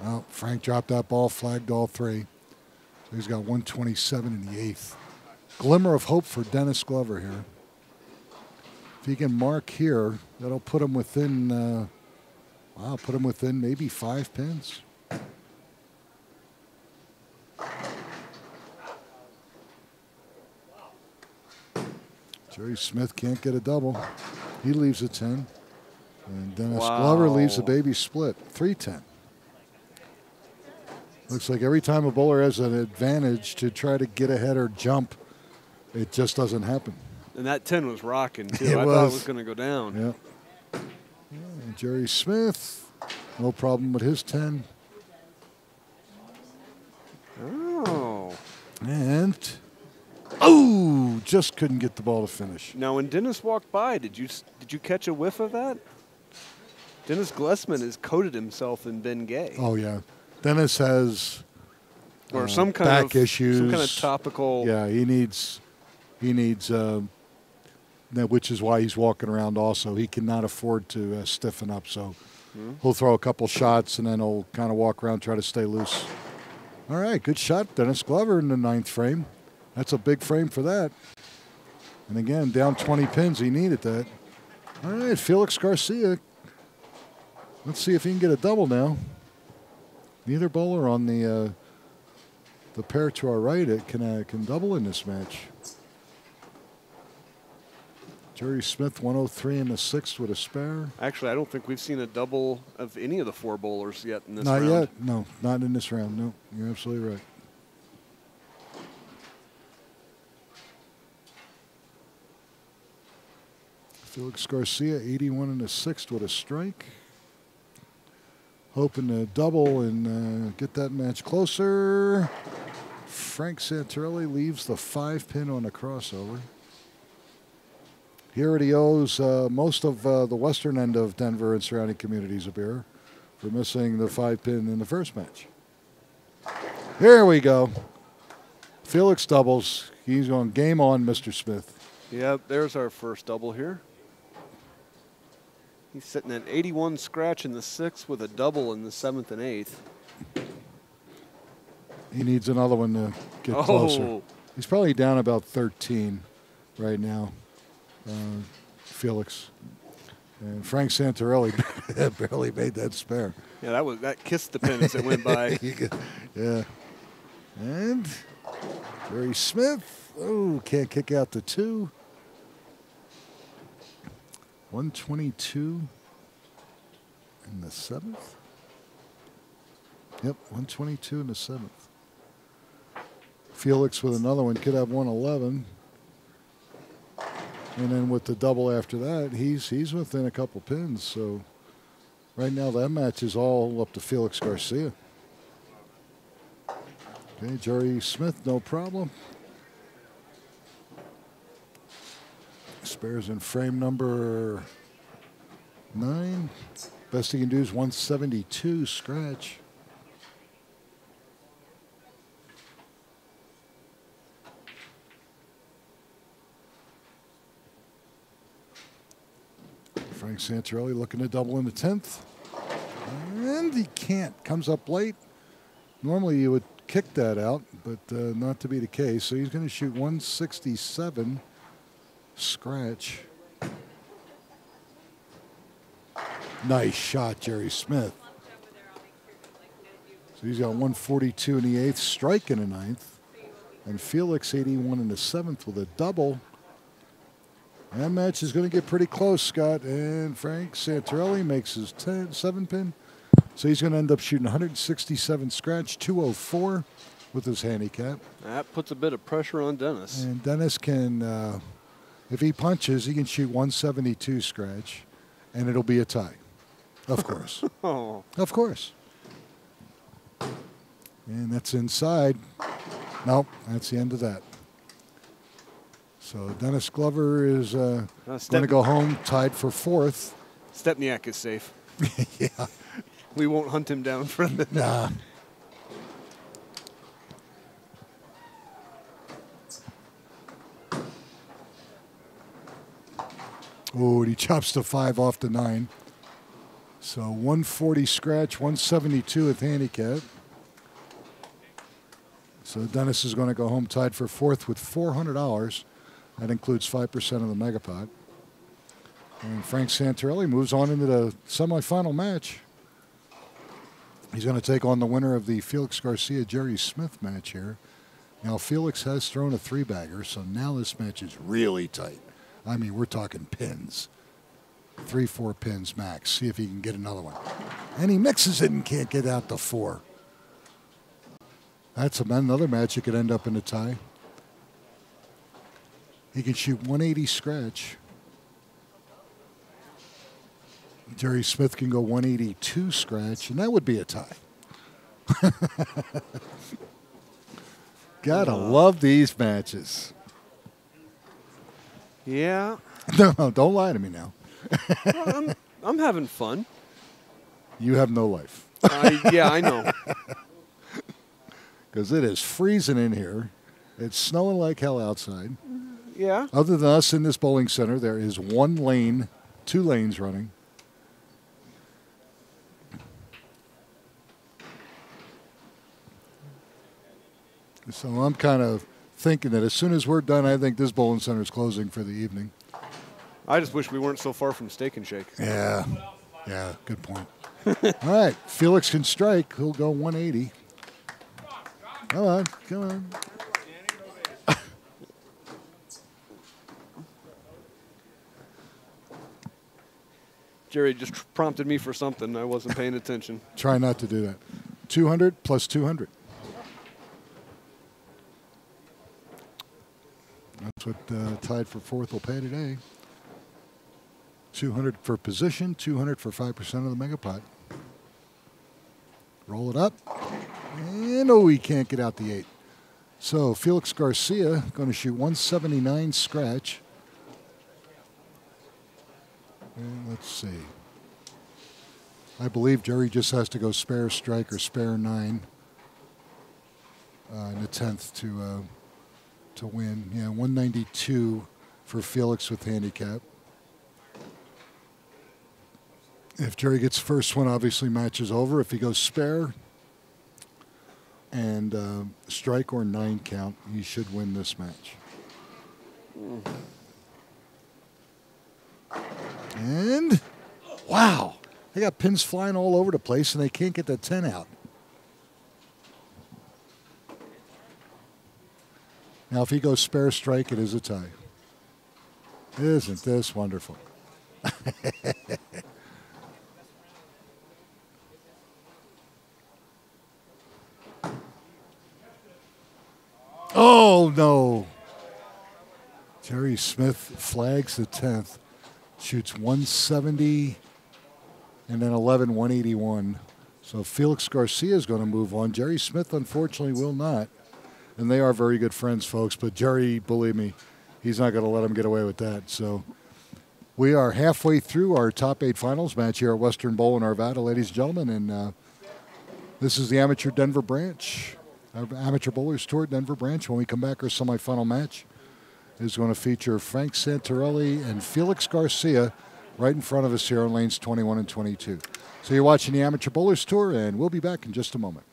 Well, Frank dropped that ball, flagged all 3. So he's got 127 in the 8th. Glimmer of hope for Dennis Glover here. If he can mark here, that'll put him within, put him within maybe 5 pins. Jerry Smith can't get a double. He leaves a 10. And Dennis Glover leaves a baby split, 3-10. Looks like every time a bowler has an advantage to try to get ahead or jump, it just doesn't happen. And that 10 was rocking, too. I thought it was going to go down. Yeah. And Jerry Smith, no problem with his 10. Oh. And, just couldn't get the ball to finish. Now, when Dennis walked by, did you catch a whiff of that? Dennis Glessman has coated himself in Ben Gay. Oh, yeah. Dennis has or some kind back of issues, some kind of topical. Yeah, he needs which is why he's walking around. Also, he cannot afford to stiffen up, so he'll throw a couple shots and then he'll kind of walk around, try to stay loose. All right, good shot, Dennis Glover in the 9th frame. That's a big frame for that. And again, down 20 pins, he needed that. All right, Felix Garcia. Let's see if he can get a double now. Neither bowler on the pair to our right can double in this match. Jerry Smith, 103 in the 6th with a spare. Actually, I don't think we've seen a double of any of the 4 bowlers yet in this round. Not yet. No, not in this round. No, you're absolutely right. Felix Garcia, 81 in the 6th with a strike. Hoping to double and get that match closer. Frank Santarelli leaves the 5-pin on a crossover. He already owes most of the western end of Denver and surrounding communities a beer for missing the 5-pin in the first match. Here we go. Felix doubles. He's on game on, Mr. Smith. Yep, there's our first double here. He's sitting at 81 scratch in the 6th with a double in the 7th and 8th. He needs another one to get closer. He's probably down about 13 right now, Felix. And Frank Santarelli barely made that spare. Yeah, that kissed the pin as it went by. Yeah. And Jerry Smith, can't kick out the 2. 122 in the 7th. Yep, 122 in the 7th. Felix with another one could have 111. And then with the double after that, he's within a couple pins. So right now that match is all up to Felix Garcia. Okay, Jerry Smith, no problem. Spares in frame number 9. Best he can do is 172 scratch. Frank Santarelli looking to double in the 10th. And he can't. Comes up late. Normally you would kick that out, but not to be the case. So he's going to shoot 167 scratch. Nice shot, Jerry Smith. So he's got 142 in the 8th, strike in the 9th. And Felix 81 in the 7th with a double. That match is going to get pretty close, Scott. And Frank Santarelli makes his 7-pin. So he's going to end up shooting 167 scratch, 204 with his handicap. That puts a bit of pressure on Dennis. And Dennis can, if he punches, he can shoot 172 scratch, and it'll be a tie. Of course. Oh. Of course. And that's inside. Nope, that's the end of that. So Dennis Glover is going to go home tied for 4th. Stepniak is safe. Yeah. We won't hunt him down for the. Nah. Oh, and he chops the 5 off the 9. So 140 scratch, 172 with handicap. So Dennis is going to go home tied for 4th with $400. That includes 5% of the megapod. And Frank Santarelli moves on into the semifinal match. He's going to take on the winner of the Felix Garcia-Jerry Smith match here. Now, Felix has thrown a 3-bagger, so now this match is really tight. I mean, we're talking pins. 3-4 pins max. See if he can get another one. And he mixes it and can't get out the 4. That's another match that could end up in a tie. He can shoot 180 scratch. Jerry Smith can go 182 scratch, and that would be a tie. Gotta love these matches. Yeah. No, don't lie to me now. I'm having fun. You have no life. Yeah, I know. because it is freezing in here. It's snowing like hell outside. Yeah. Other than us in this bowling center, there is one lane, 2 lanes running. So I'm kind of thinking that as soon as we're done, I think this bowling center is closing for the evening. I just wish we weren't so far from Steak and Shake. Yeah, good point. All right, Felix can strike. He'll go 180. Come on. Jerry just prompted me for something. I wasn't paying attention. Try not to do that. 200 plus 200. That's what tied for fourth will pay today. 200 for position, 200 for 5% of the mega pot. Roll it up. And oh, he can't get out the 8. So Felix Garcia going to shoot 179 scratch. And let's see. I believe Jerry just has to go spare strike or spare 9 in the 10th to win. Yeah, 192 for Felix with handicap. If Jerry gets first one, obviously match is over. If he goes spare and strike or 9 count, he should win this match. And wow, they got pins flying all over the place and they can't get the 10 out. Now, if he goes spare strike, it is a tie. Isn't this wonderful? Oh, no. Jerry Smith flags the 10th, shoots 170 and then 11, 181. So Felix Garcia is going to move on. Jerry Smith, unfortunately, will not. And they are very good friends, folks. But Jerry, believe me, he's not going to let him get away with that. So we are halfway through our top 8 finals match here at Western Bowl in Arvada, ladies and gentlemen. And this is the Amateur Denver branch, our Amateur Bowlers Tour Denver branch. When we come back, our semifinal match is going to feature Frank Santarelli and Felix Garcia right in front of us here on lanes 21 and 22. So you're watching the Amateur Bowlers Tour, and we'll be back in just a moment.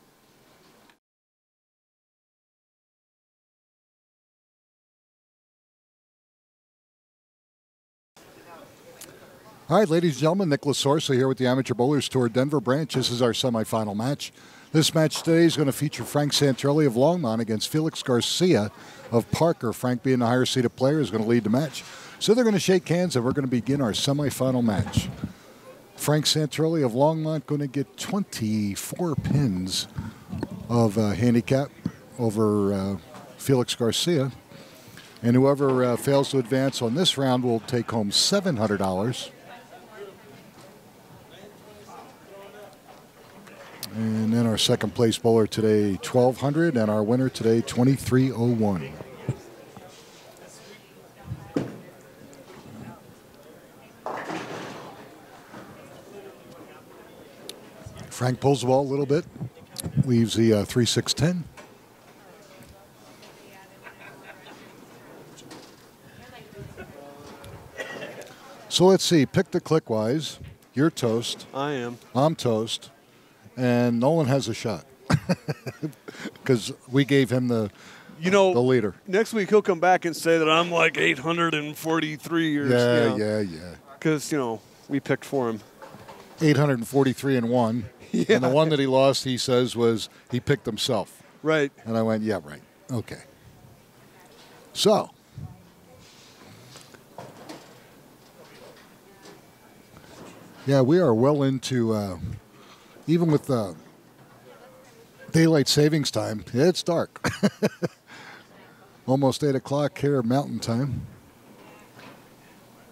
All right, ladies and gentlemen, Nicholas Sorsa here with the Amateur Bowlers Tour Denver branch. This is our semifinal match. This match today is going to feature Frank Santarelli of Longmont against Felix Garcia of Parker. Frank, being the higher seeded player, is going to lead the match. So they're going to shake hands, and we're going to begin our semifinal match. Frank Santarelli of Longmont going to get 24 pins of handicap over Felix Garcia. And whoever fails to advance on this round will take home $700. And then our second place bowler today, $1,200, and our winner today, $2,301. Frank pulls the ball a little bit, leaves the 3-6-10. So let's see, pick the click-wise. You're toast. I am. I'm toast. And Nolan has a shot because we gave him the leader. Next week he'll come back and say that I'm like 843 or yeah. Because we picked for him. 843 and 1, yeah. And the one that he lost, he says, was he picked himself. Right. And I went, yeah, right, okay. So. Yeah, we are well into. Even with daylight savings time, it's dark. Almost 8 o'clock here Mountain Time.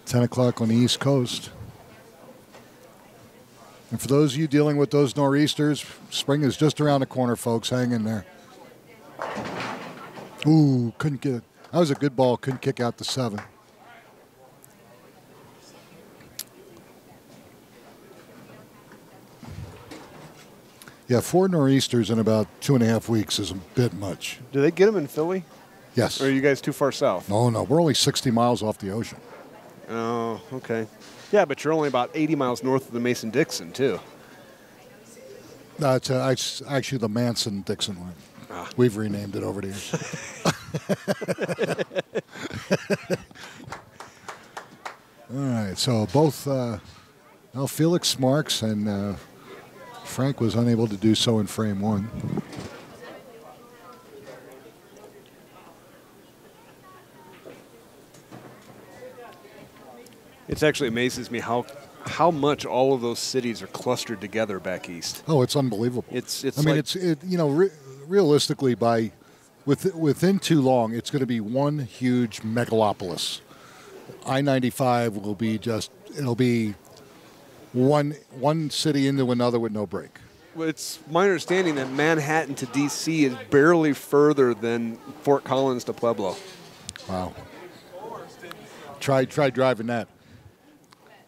10 o'clock on the East Coast. And for those of you dealing with those nor'easters, spring is just around the corner, folks. Hang in there. Ooh, couldn't get it. That was a good ball. Couldn't kick out the 7. Yeah, 4 nor'easters in about 2.5 weeks is a bit much. Do they get them in Philly? Yes. Or are you guys too far south? No, no. We're only 60 miles off the ocean. Oh, okay. Yeah, but you're only about 80 miles north of the Mason-Dixon, too. It's actually the Manson-Dixon line. Ah. We've renamed it over the years. All right, so both Felix marks and Frank was unable to do so in frame 1. It actually amazes me how much all of those cities are clustered together back east. Oh, it's unbelievable. It's. I mean, realistically, within too long, it's going to be one huge megalopolis. I-95 will be it'll be one city into another with no break. It's my understanding that Manhattan to D.C. is barely further than Fort Collins to Pueblo. Wow. Try driving that.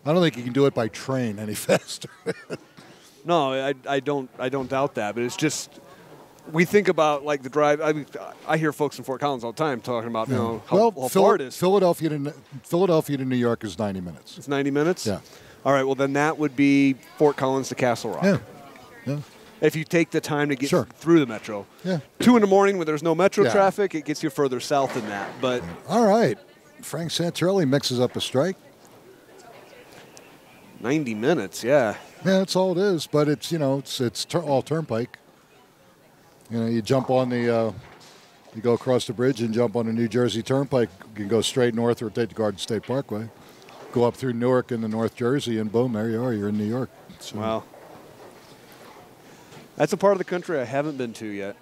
I don't think you can do it by train any faster. No, I don't doubt that, but it's just we think about like the drive. I hear folks in Fort Collins all the time talking about how far it is. Philadelphia to New York is 90 minutes. It's 90 minutes. Yeah. All right. Well, then that would be Fort Collins to Castle Rock. Yeah. Yeah. If you take the time to get Sure. through the metro. Yeah. 2 in the morning when there's no metro Yeah. traffic, it gets you further south than that. But all right, Frank Santarelli mixes up a strike. 90 minutes, yeah. Yeah, that's all it is. But it's all turnpike. You jump on the, you go across the bridge and jump on the New Jersey Turnpike. You can go straight north or take the Garden State Parkway. Go up through Newark into North Jersey, and boom, there you are. You're in New York. So. Wow. That's a part of the country I haven't been to yet.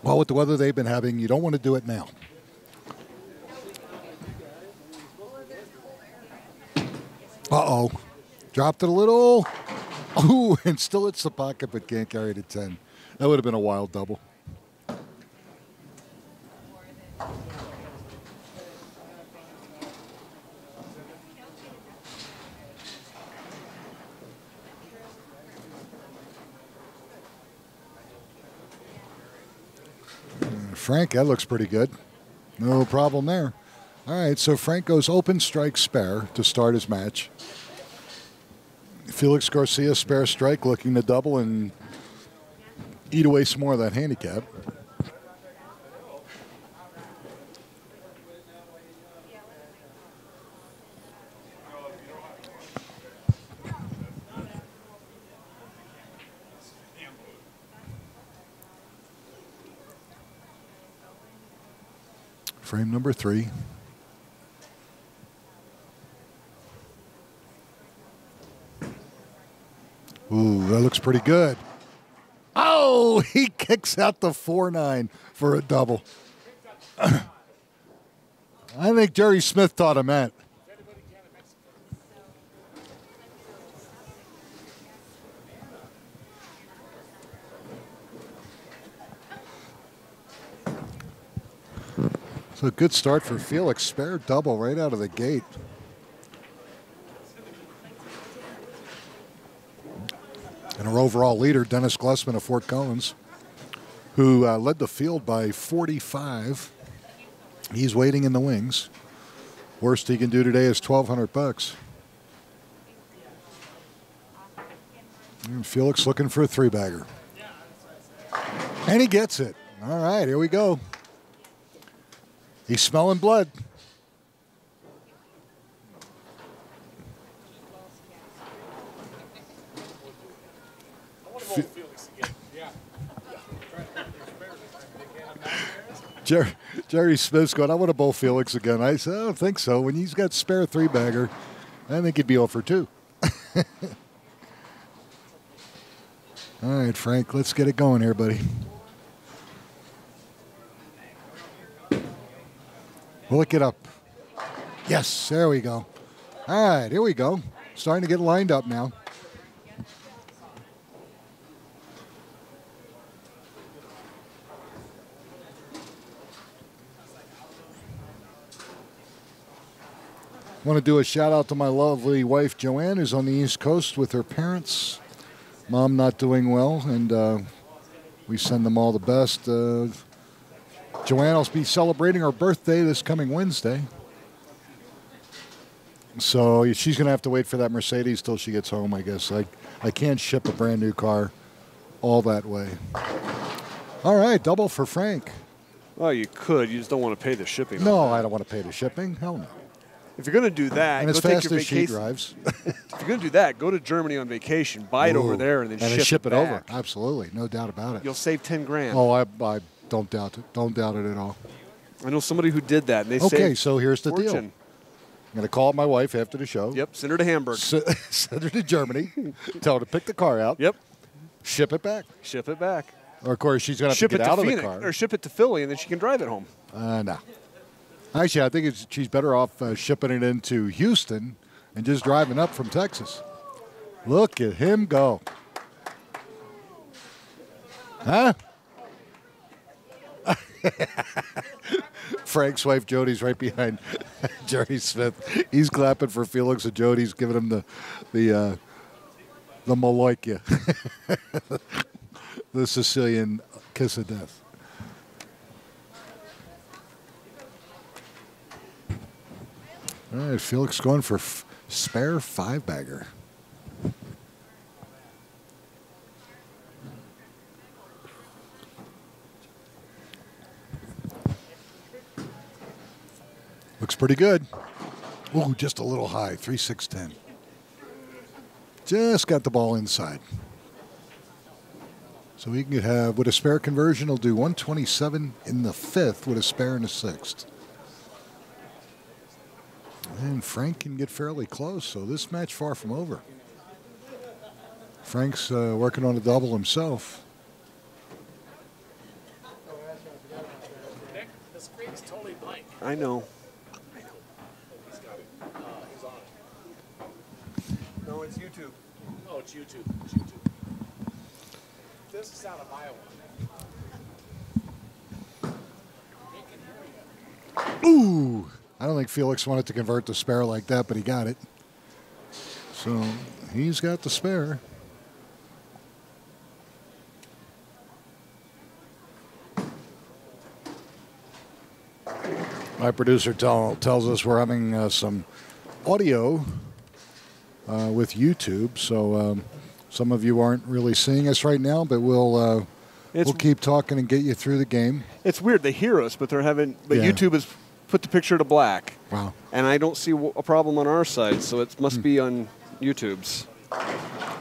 Well, with the weather they've been having, you don't want to do it now. Uh-oh. Dropped it a little. Ooh, and still hits the pocket, but can't carry it at 10. That would have been a wild double. Frank, that looks pretty good. No problem there. All right, so Frank goes open strike spare to start his match. Felix Garcia spare strike looking to double and eat away some more of that handicap. Frame number 3. Ooh, that looks pretty good. Oh, he kicks out the 4-9 for a double. I think Jerry Smith taught him that. So a good start for Felix. Spare double right out of the gate. And our overall leader, Dennis Glessman of Fort Collins, who led the field by 45. He's waiting in the wings. Worst he can do today is $1,200. And Felix looking for a 3-bagger. And he gets it. All right, here we go. He's smelling blood. Jerry Smith's going, I want to bowl Felix again. I said, I don't think so. When he's got spare 3-bagger, I think he'd be 0 for 2. All right, Frank, let's get it going here, buddy. We'll look it up. Yes, there we go. All right, here we go. Starting to get lined up now. Want to do a shout out to my lovely wife Joanne, who's on the East Coast with her parents. Mom not doing well, and we send them all the best. Joanne will be celebrating her birthday this coming Wednesday. So she's going to have to wait for that Mercedes till she gets home, I guess. I can't ship a brand new car all that way. All right, double for Frank. Well, you could. You just don't want to pay the shipping. No, I don't want to pay the shipping. Hell no. If you're going to do that, and as go fast take your as vacation. she drives. If you're going to do that, go to Germany on vacation, buy it over there, and then ship it over. back. Absolutely, no doubt about it. You'll save 10 grand. Oh, I don't doubt it. Don't doubt it at all. I know somebody who did that, and they saved Okay, so here's the deal. fortune. I'm going to call my wife after the show. Yep, send her to Hamburg. Send her to Germany. Tell her to pick the car out. Yep. Ship it back. Ship it back. Or, of course, she's going to have to get out of the car. Or ship it to Philly, and then she can drive it home. No. Actually, I think she's better off shipping it into Houston and just driving up from Texas. Look at him go. Huh? Frank's wife Jody's right behind Jerry Smith. He's clapping for Felix, and Jody's giving him the Maloika, the Sicilian kiss of death. All right, Felix going for spare 5-bagger. Looks pretty good. Ooh, just a little high, 3.610. Just got the ball inside. So we can have, with a spare conversion, he'll do 127 in the 5th with a spare in the 6th. And Frank can get fairly close, so this match far from over. Frank's working on a double himself. Nick, the screen's totally blank. I know. He's on it. No, it's YouTube. Oh, it's YouTube. It's YouTube. This is out of Iowa. Ooh! I don't think Felix wanted to convert the spare like that, but he got it. So he's got the spare. My producer tells us we're having some audio with YouTube, so some of you aren't really seeing us right now, but we'll keep talking and get you through the game. It's weird. They hear us, but YouTube has put the picture to black. Wow. And I don't see a problem on our side, so it must be on YouTube's.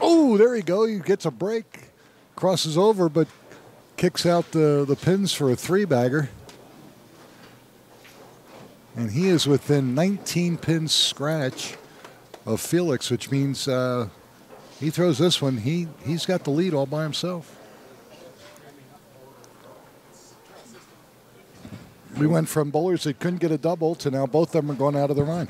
Oh, there you go. He gets a break, crosses over, but kicks out the pins for a 3-bagger. And he is within 19 pins scratch of Felix, which means he throws this one. He's got the lead all by himself. We went from bowlers that couldn't get a double to now both of them are going out of their mind.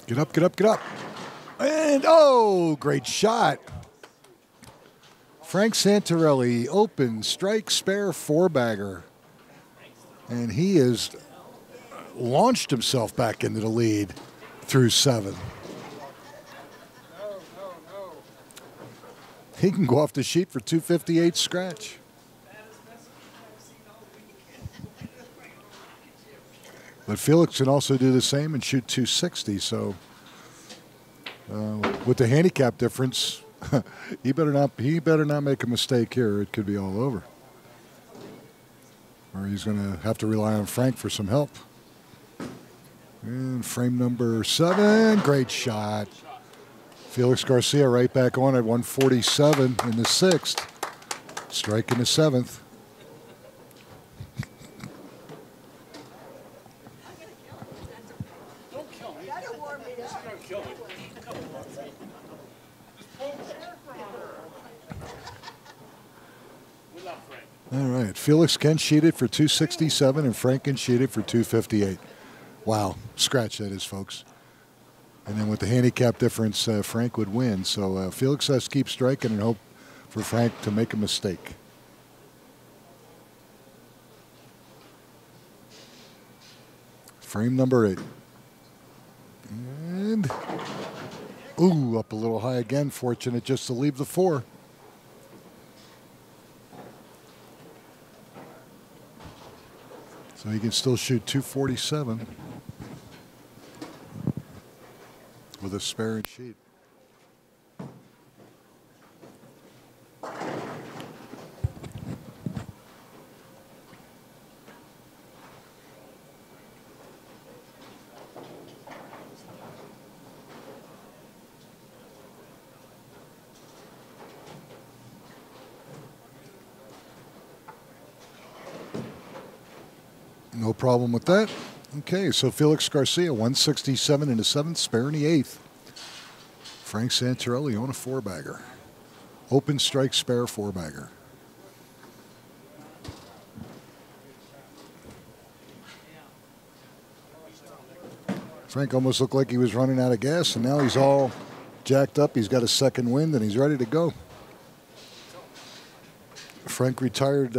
Get up, get up, get up. And, oh, great shot. Frank Santarelli, open, strike, spare, 4-bagger. And he has launched himself back into the lead through 7. He can go off the sheet for 258 scratch. But Felix can also do the same and shoot 260. So with the handicap difference, he better not make a mistake here. It could be all over. Or he's going to have to rely on Frank for some help. And frame number 7, great shot. Felix Garcia right back on at 147 in the 6th. Strike in the 7th. Don't kill me. Don't kill me. We love Frank. All right, Felix can sheet it for 267 and Frank can sheet it for 258. Wow, scratch that is, folks. And then with the handicap difference, Frank would win. So Felix has to keep striking and hope for Frank to make a mistake. Frame number 8. And, ooh, up a little high again. Fortunate just to leave the 4. So he can still shoot 247 with a spare and sheet. No problem with that. Okay, so Felix Garcia, 167 in the 7th, spare in the 8th. Frank Santarelli on a 4-bagger. Open strike spare 4-bagger. Frank almost looked like he was running out of gas, and now he's all jacked up. He's got a second wind, and he's ready to go. Frank retired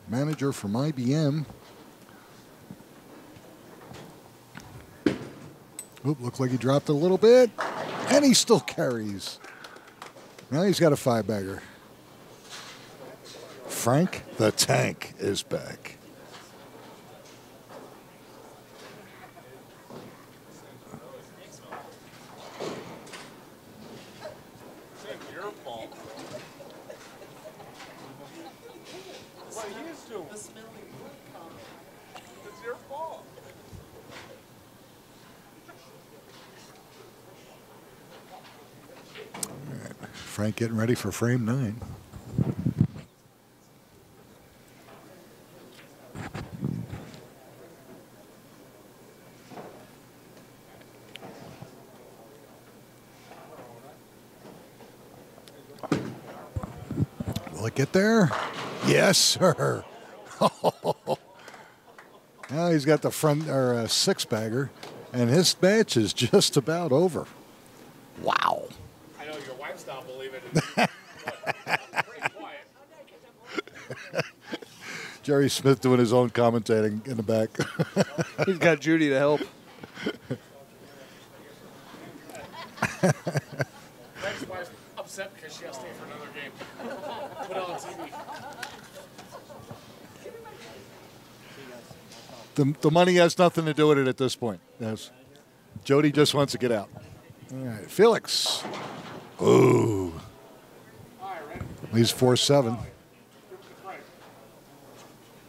manager from IBM. Oop, looked like he dropped it a little bit, and he still carries. Now he's got a 5-bagger. Frank the Tank is back. Frank getting ready for frame 9. Will it get there? Yes, sir. Now he's got the front or 6-bagger, and his match is just about over. Wow. I know your wife's not believing it. Pretty quiet. Jerry Smith doing his own commentating in the back. He's got Judy to help. Frank's wife's upset because she has to stay for another game. Put it on TV. The money has nothing to do with it at this point. Yes. Jody just wants to get out. All right, Felix. Ooh. He's 4-7.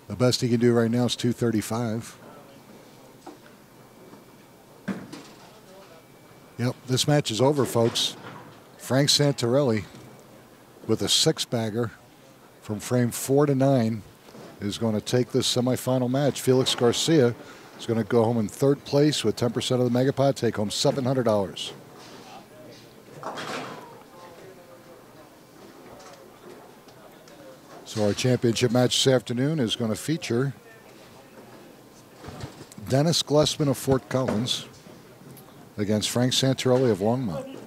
The best he can do right now is 235. Yep, this match is over, folks. Frank Santarelli with a 6-bagger from frame 4 to 9 is going to take this semifinal match. Felix Garcia is going to go home in 3rd place with 10% of the Megapod, take home $700. So our championship match this afternoon is going to feature Dennis Glessman of Fort Collins against Frank Santarelli of Longmont.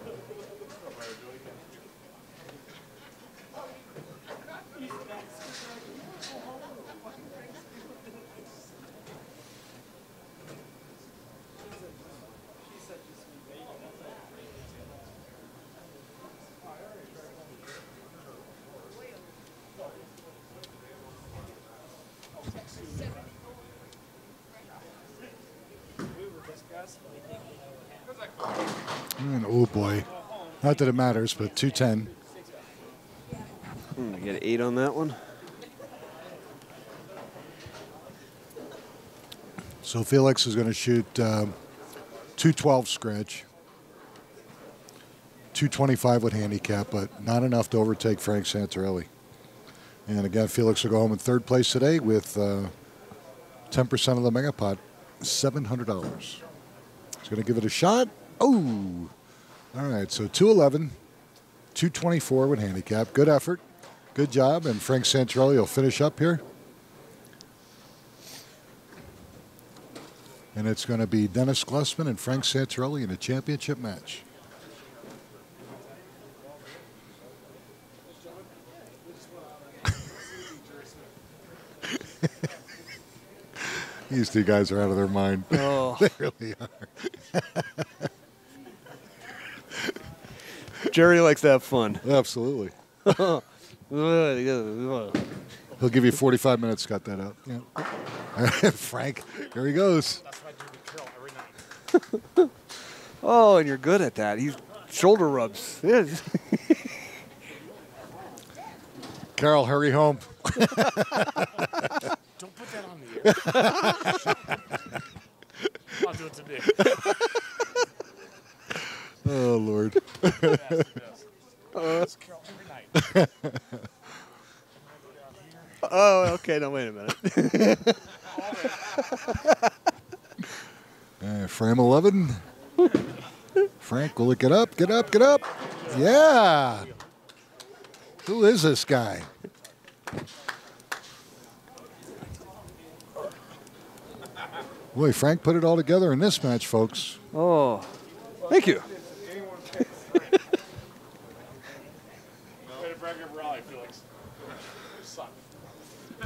And, oh boy, not that it matters, but 210. I get an 8 on that one. So Felix is going to shoot 212 scratch, 225 with handicap, but not enough to overtake Frank Santarelli. And again, Felix will go home in 3rd place today with 10% of the Megapod, $700. He's going to give it a shot. Oh, all right. So 211, 224 with handicap. Good effort. Good job. And Frank Santarelli will finish up here. And it's going to be Dennis Glussman and Frank Santarelli in a championship match. These two guys are out of their mind. Oh. They really are. Jerry likes to have fun. Absolutely. He'll give you 45 minutes to cut that out. Yeah. Frank, here he goes. That's what I do with Carol every night. Oh, and you're good at that. He's shoulder rubs. Yeah. Carol, hurry home. Don't put that on the air. I'll do it to me. Oh, Lord. Yes. Carol every night. Oh, okay. No, wait a minute. Frame 11. Frank, will it get up? Get up, get up. Yeah. Who is this guy? Boy, Frank put it all together in this match, folks. Oh, thank you.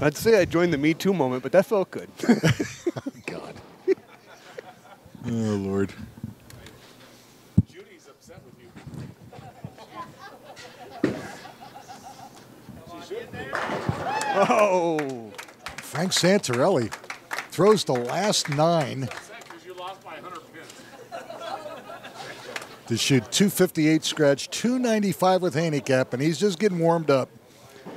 I'd say I joined the Me Too moment, but that felt good. God. Oh, Lord. Judy's upset with you. Oh. Frank Santarelli throws the last 9 Because you lost by 100 pins. to shoot 258 scratch, 295 with handicap, and he's just getting warmed up.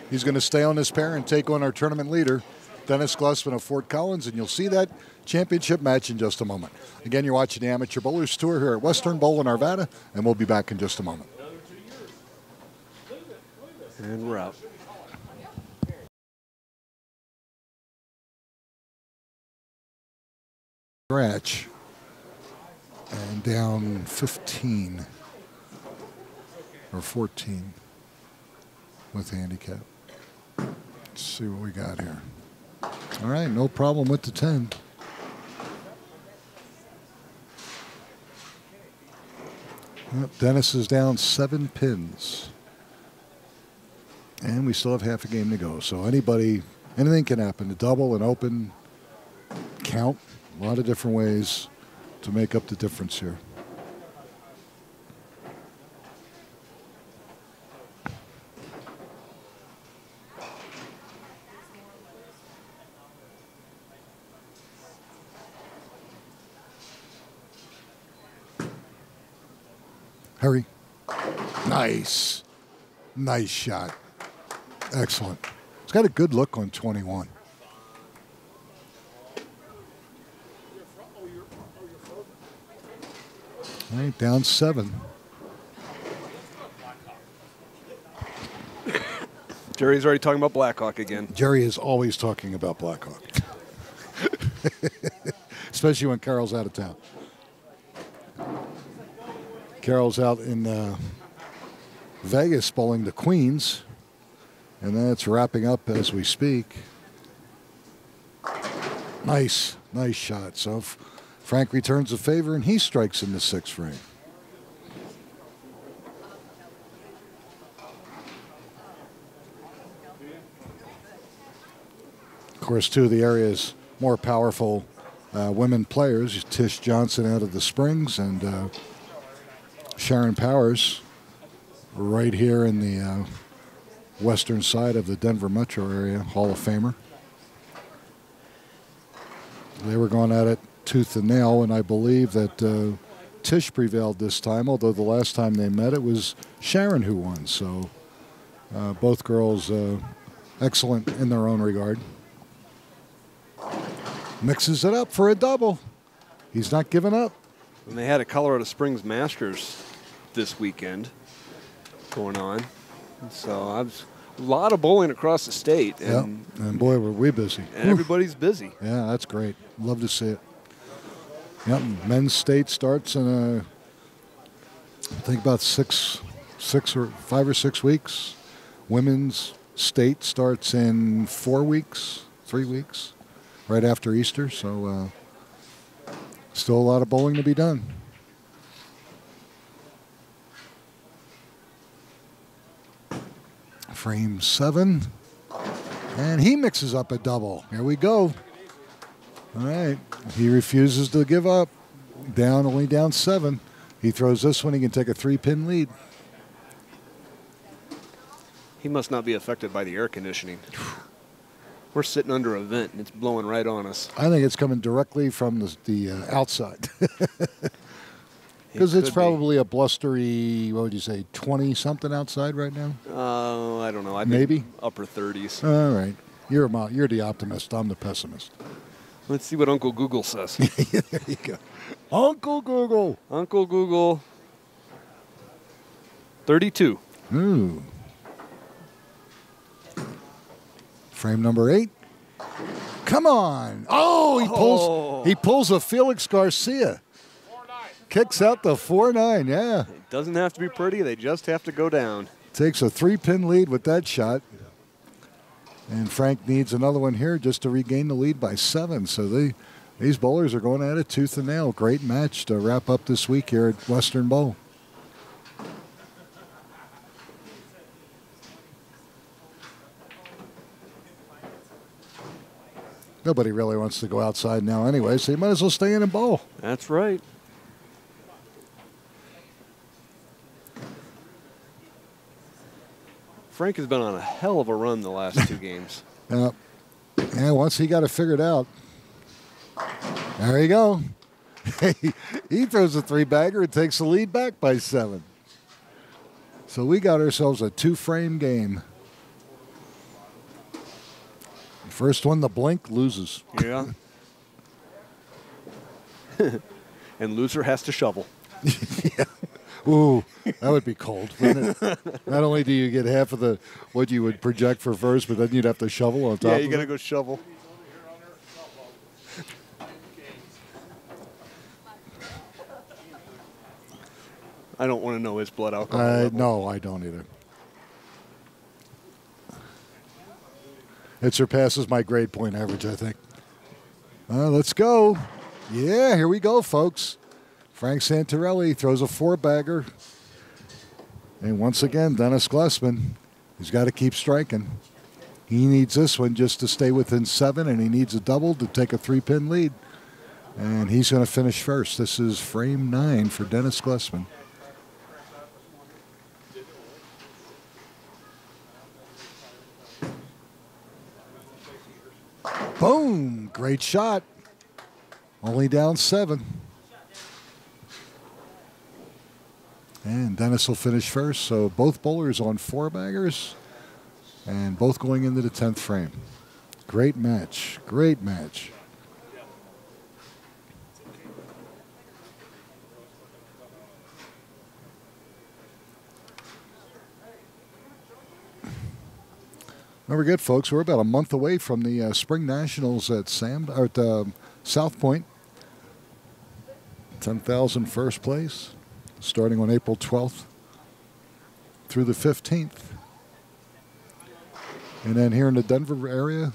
He's going to stay on this pair and take on our tournament leader, Dennis Glussman of Fort Collins, and you'll see that championship match in just a moment. Again, you're watching the Amateur Bowlers Tour here at Western Bowl in Arvada, and we'll be back in just a moment. And we're out. Scratch and down 15 or 14 with handicap. Let's see what we got here. All right, no problem with the 10. Yep, Dennis is down 7 pins. And we still have half a game to go. So anything can happen. A double, an open, count. A lot of different ways to make up the difference here. Hurry. Nice. Nice shot. Excellent. It's got a good look on 21. All right, down 7. Jerry's already talking about Blackhawk again. Jerry is always talking about Blackhawk. Especially when Carol's out of town. Carol's out in Vegas bowling the Queens, and that's wrapping up as we speak. Nice shot. So Frank returns the favor, and he strikes in the 6th frame. Of course, two of the area's more powerful women players, Tish Johnson out of the Springs and Sharon Powers right here in the western side of the Denver metro area, Hall of Famer. They were going at it tooth and nail, and I believe that Tish prevailed this time, although the last time they met it was Sharon who won. So both girls excellent in their own regard. Mixes it up for a double. He's not giving up. And they had a Colorado Springs Masters this weekend going on. So I was a lot of bowling across the state. And, yep. And boy, were we busy. And everybody's busy. Yeah, that's great. Love to see it. Yep, men's state starts in I think about 5 or 6 weeks. Women's state starts in 4 weeks, 3 weeks, right after Easter. So Still a lot of bowling to be done. Frame 7. And he mixes up a double. Here we go. All right. He refuses to give up. Only down 7. He throws this one. He can take a 3-pin lead. He must not be affected by the air conditioning. We're sitting under a vent, and it's blowing right on us. I think it's coming directly from the outside. Because it's probably a blustery, what would you say, 20-something outside right now? I don't know. I think maybe upper 30s. All right. You're the optimist. I'm the pessimist. Let's see what Uncle Google says. There you go. Uncle Google. Uncle Google. 32. Ooh. Frame number 8. Come on. Oh, he pulls a Felix Garcia. 4-9. Kicks out the 4-9, yeah. It doesn't have to be pretty. They just have to go down. Takes a 3-pin lead with that shot. And Frank needs another one here just to regain the lead by 7. So these bowlers are going at it tooth and nail. Great match to wrap up this week here at Western Bowl. Nobody really wants to go outside now anyway, so you might as well stay in and bowl. That's right. Frank has been on a hell of a run the last 2 games. Yeah, once he got it figured out. There you go. He throws a 3-bagger and takes the lead back by 7. So we got ourselves a 2-frame game. First one, the blink, loses. Yeah. And loser has to shovel. Yeah. Ooh, that would be cold, wouldn't it? Not only do you get half of what you would project for first, but then you'd have to shovel on top of it. Yeah, you got to go shovel. I don't want to know his blood alcohol level. No, I don't either. It surpasses my grade point average, I think. Let's go. Yeah, here we go, folks. Frank Santarelli throws a 4-bagger. And once again, Dennis Glessman, he's got to keep striking. He needs this one just to stay within 7, and he needs a double to take a 3-pin lead. And he's going to finish first. This is frame 9 for Dennis Glessman. Boom! Great shot. Only down 7. And Dennis will finish first. So both bowlers on 4-baggers and both going into the 10th frame. Great match. Great match. Don't forget, folks, we're about a month away from the Spring Nationals at South Point. 10,000 first place, starting on April 12th through the 15th. And then here in the Denver area,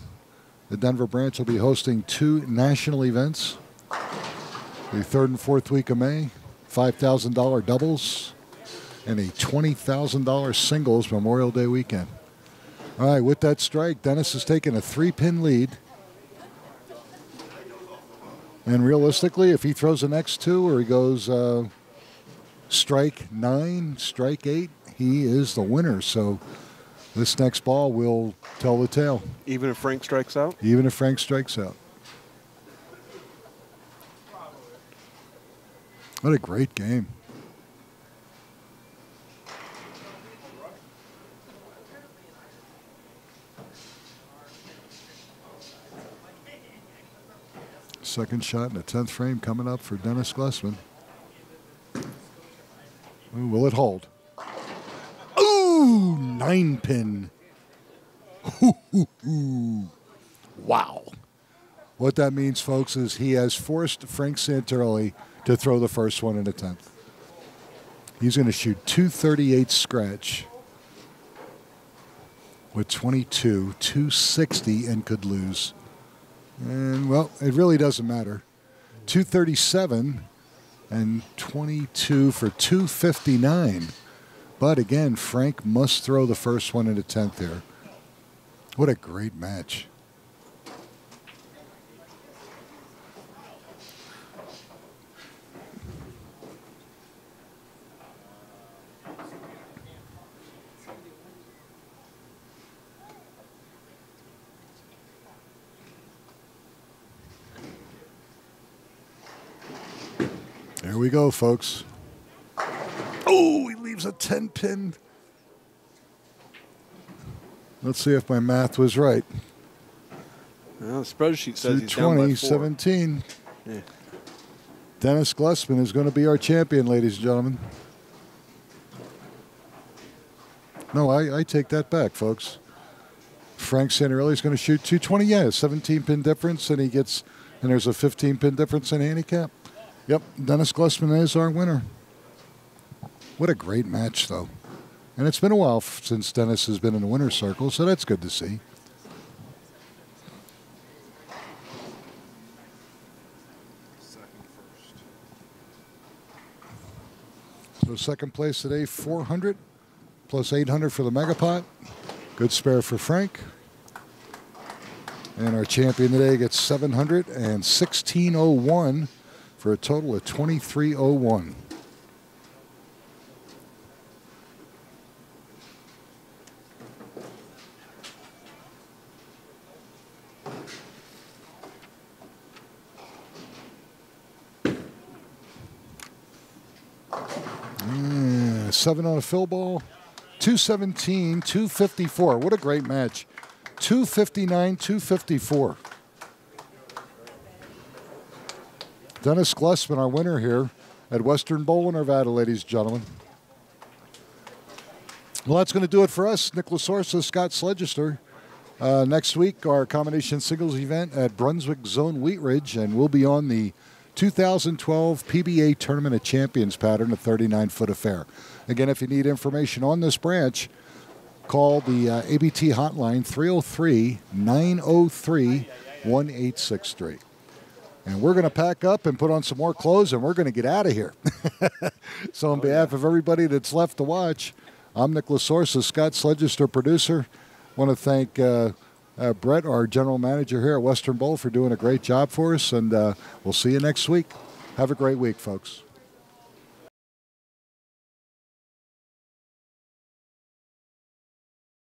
the Denver branch will be hosting 2 national events. The 3rd and 4th week of May, $5,000 doubles, and a $20,000 singles Memorial Day weekend. All right, with that strike, Dennis has taken a 3-pin lead. And realistically, if he throws the next 2 or he goes strike 9, strike 8, he is the winner. So this next ball will tell the tale. Even if Frank strikes out? Even if Frank strikes out. What a great game. Second shot in the 10th frame coming up for Dennis Glessman. Ooh, will it hold? Ooh, 9-pin. Wow. What that means, folks, is he has forced Frank Santarelli to throw the first one in the 10th. He's going to shoot 238 scratch with 22, 260, and could lose. And, well, it really doesn't matter. 237 and 22 for 259. But again, Frank must throw the first one into 10th here. What a great match. There we go, folks. Oh, he leaves a 10-pin. Let's see if my math was right. Well, the spreadsheet says he's down by 4. 17. Yeah. Dennis Glussman is going to be our champion, ladies and gentlemen. No, I take that back, folks. Frank Santarelli is going to shoot 220. Yeah, 17-pin difference, and there's a 15-pin difference in handicap. Yep, Dennis Glussman is our winner. What a great match, though. And it's been a while since Dennis has been in the winner's circle, so that's good to see. So second place today, 400 plus 800 for the Megapot. Good spare for Frank. And our champion today gets 700 and 1601 for a total of 2301. Yeah, 7 on a fill ball. 217, 254. What a great match. 259, 254. Dennis Glussman, our winner here at Western Bowl in Arvada, ladies and gentlemen. Well, that's going to do it for us. Nick Lasorsa, Scott Sledgister. Next week, our combination singles event at Brunswick Zone Wheat Ridge, and we'll be on the 2012 PBA Tournament of Champions pattern, a 39-foot affair. Again, if you need information on this branch, call the ABT hotline, 303-903-1863. And we're going to pack up and put on some more clothes, and we're going to get out of here. So on behalf of everybody that's left to watch, I'm Nick Lasorsa, Scott Sledgister, producer. I want to thank Brett, our general manager here at Western Bowl, for doing a great job for us, and we'll see you next week. Have a great week, folks.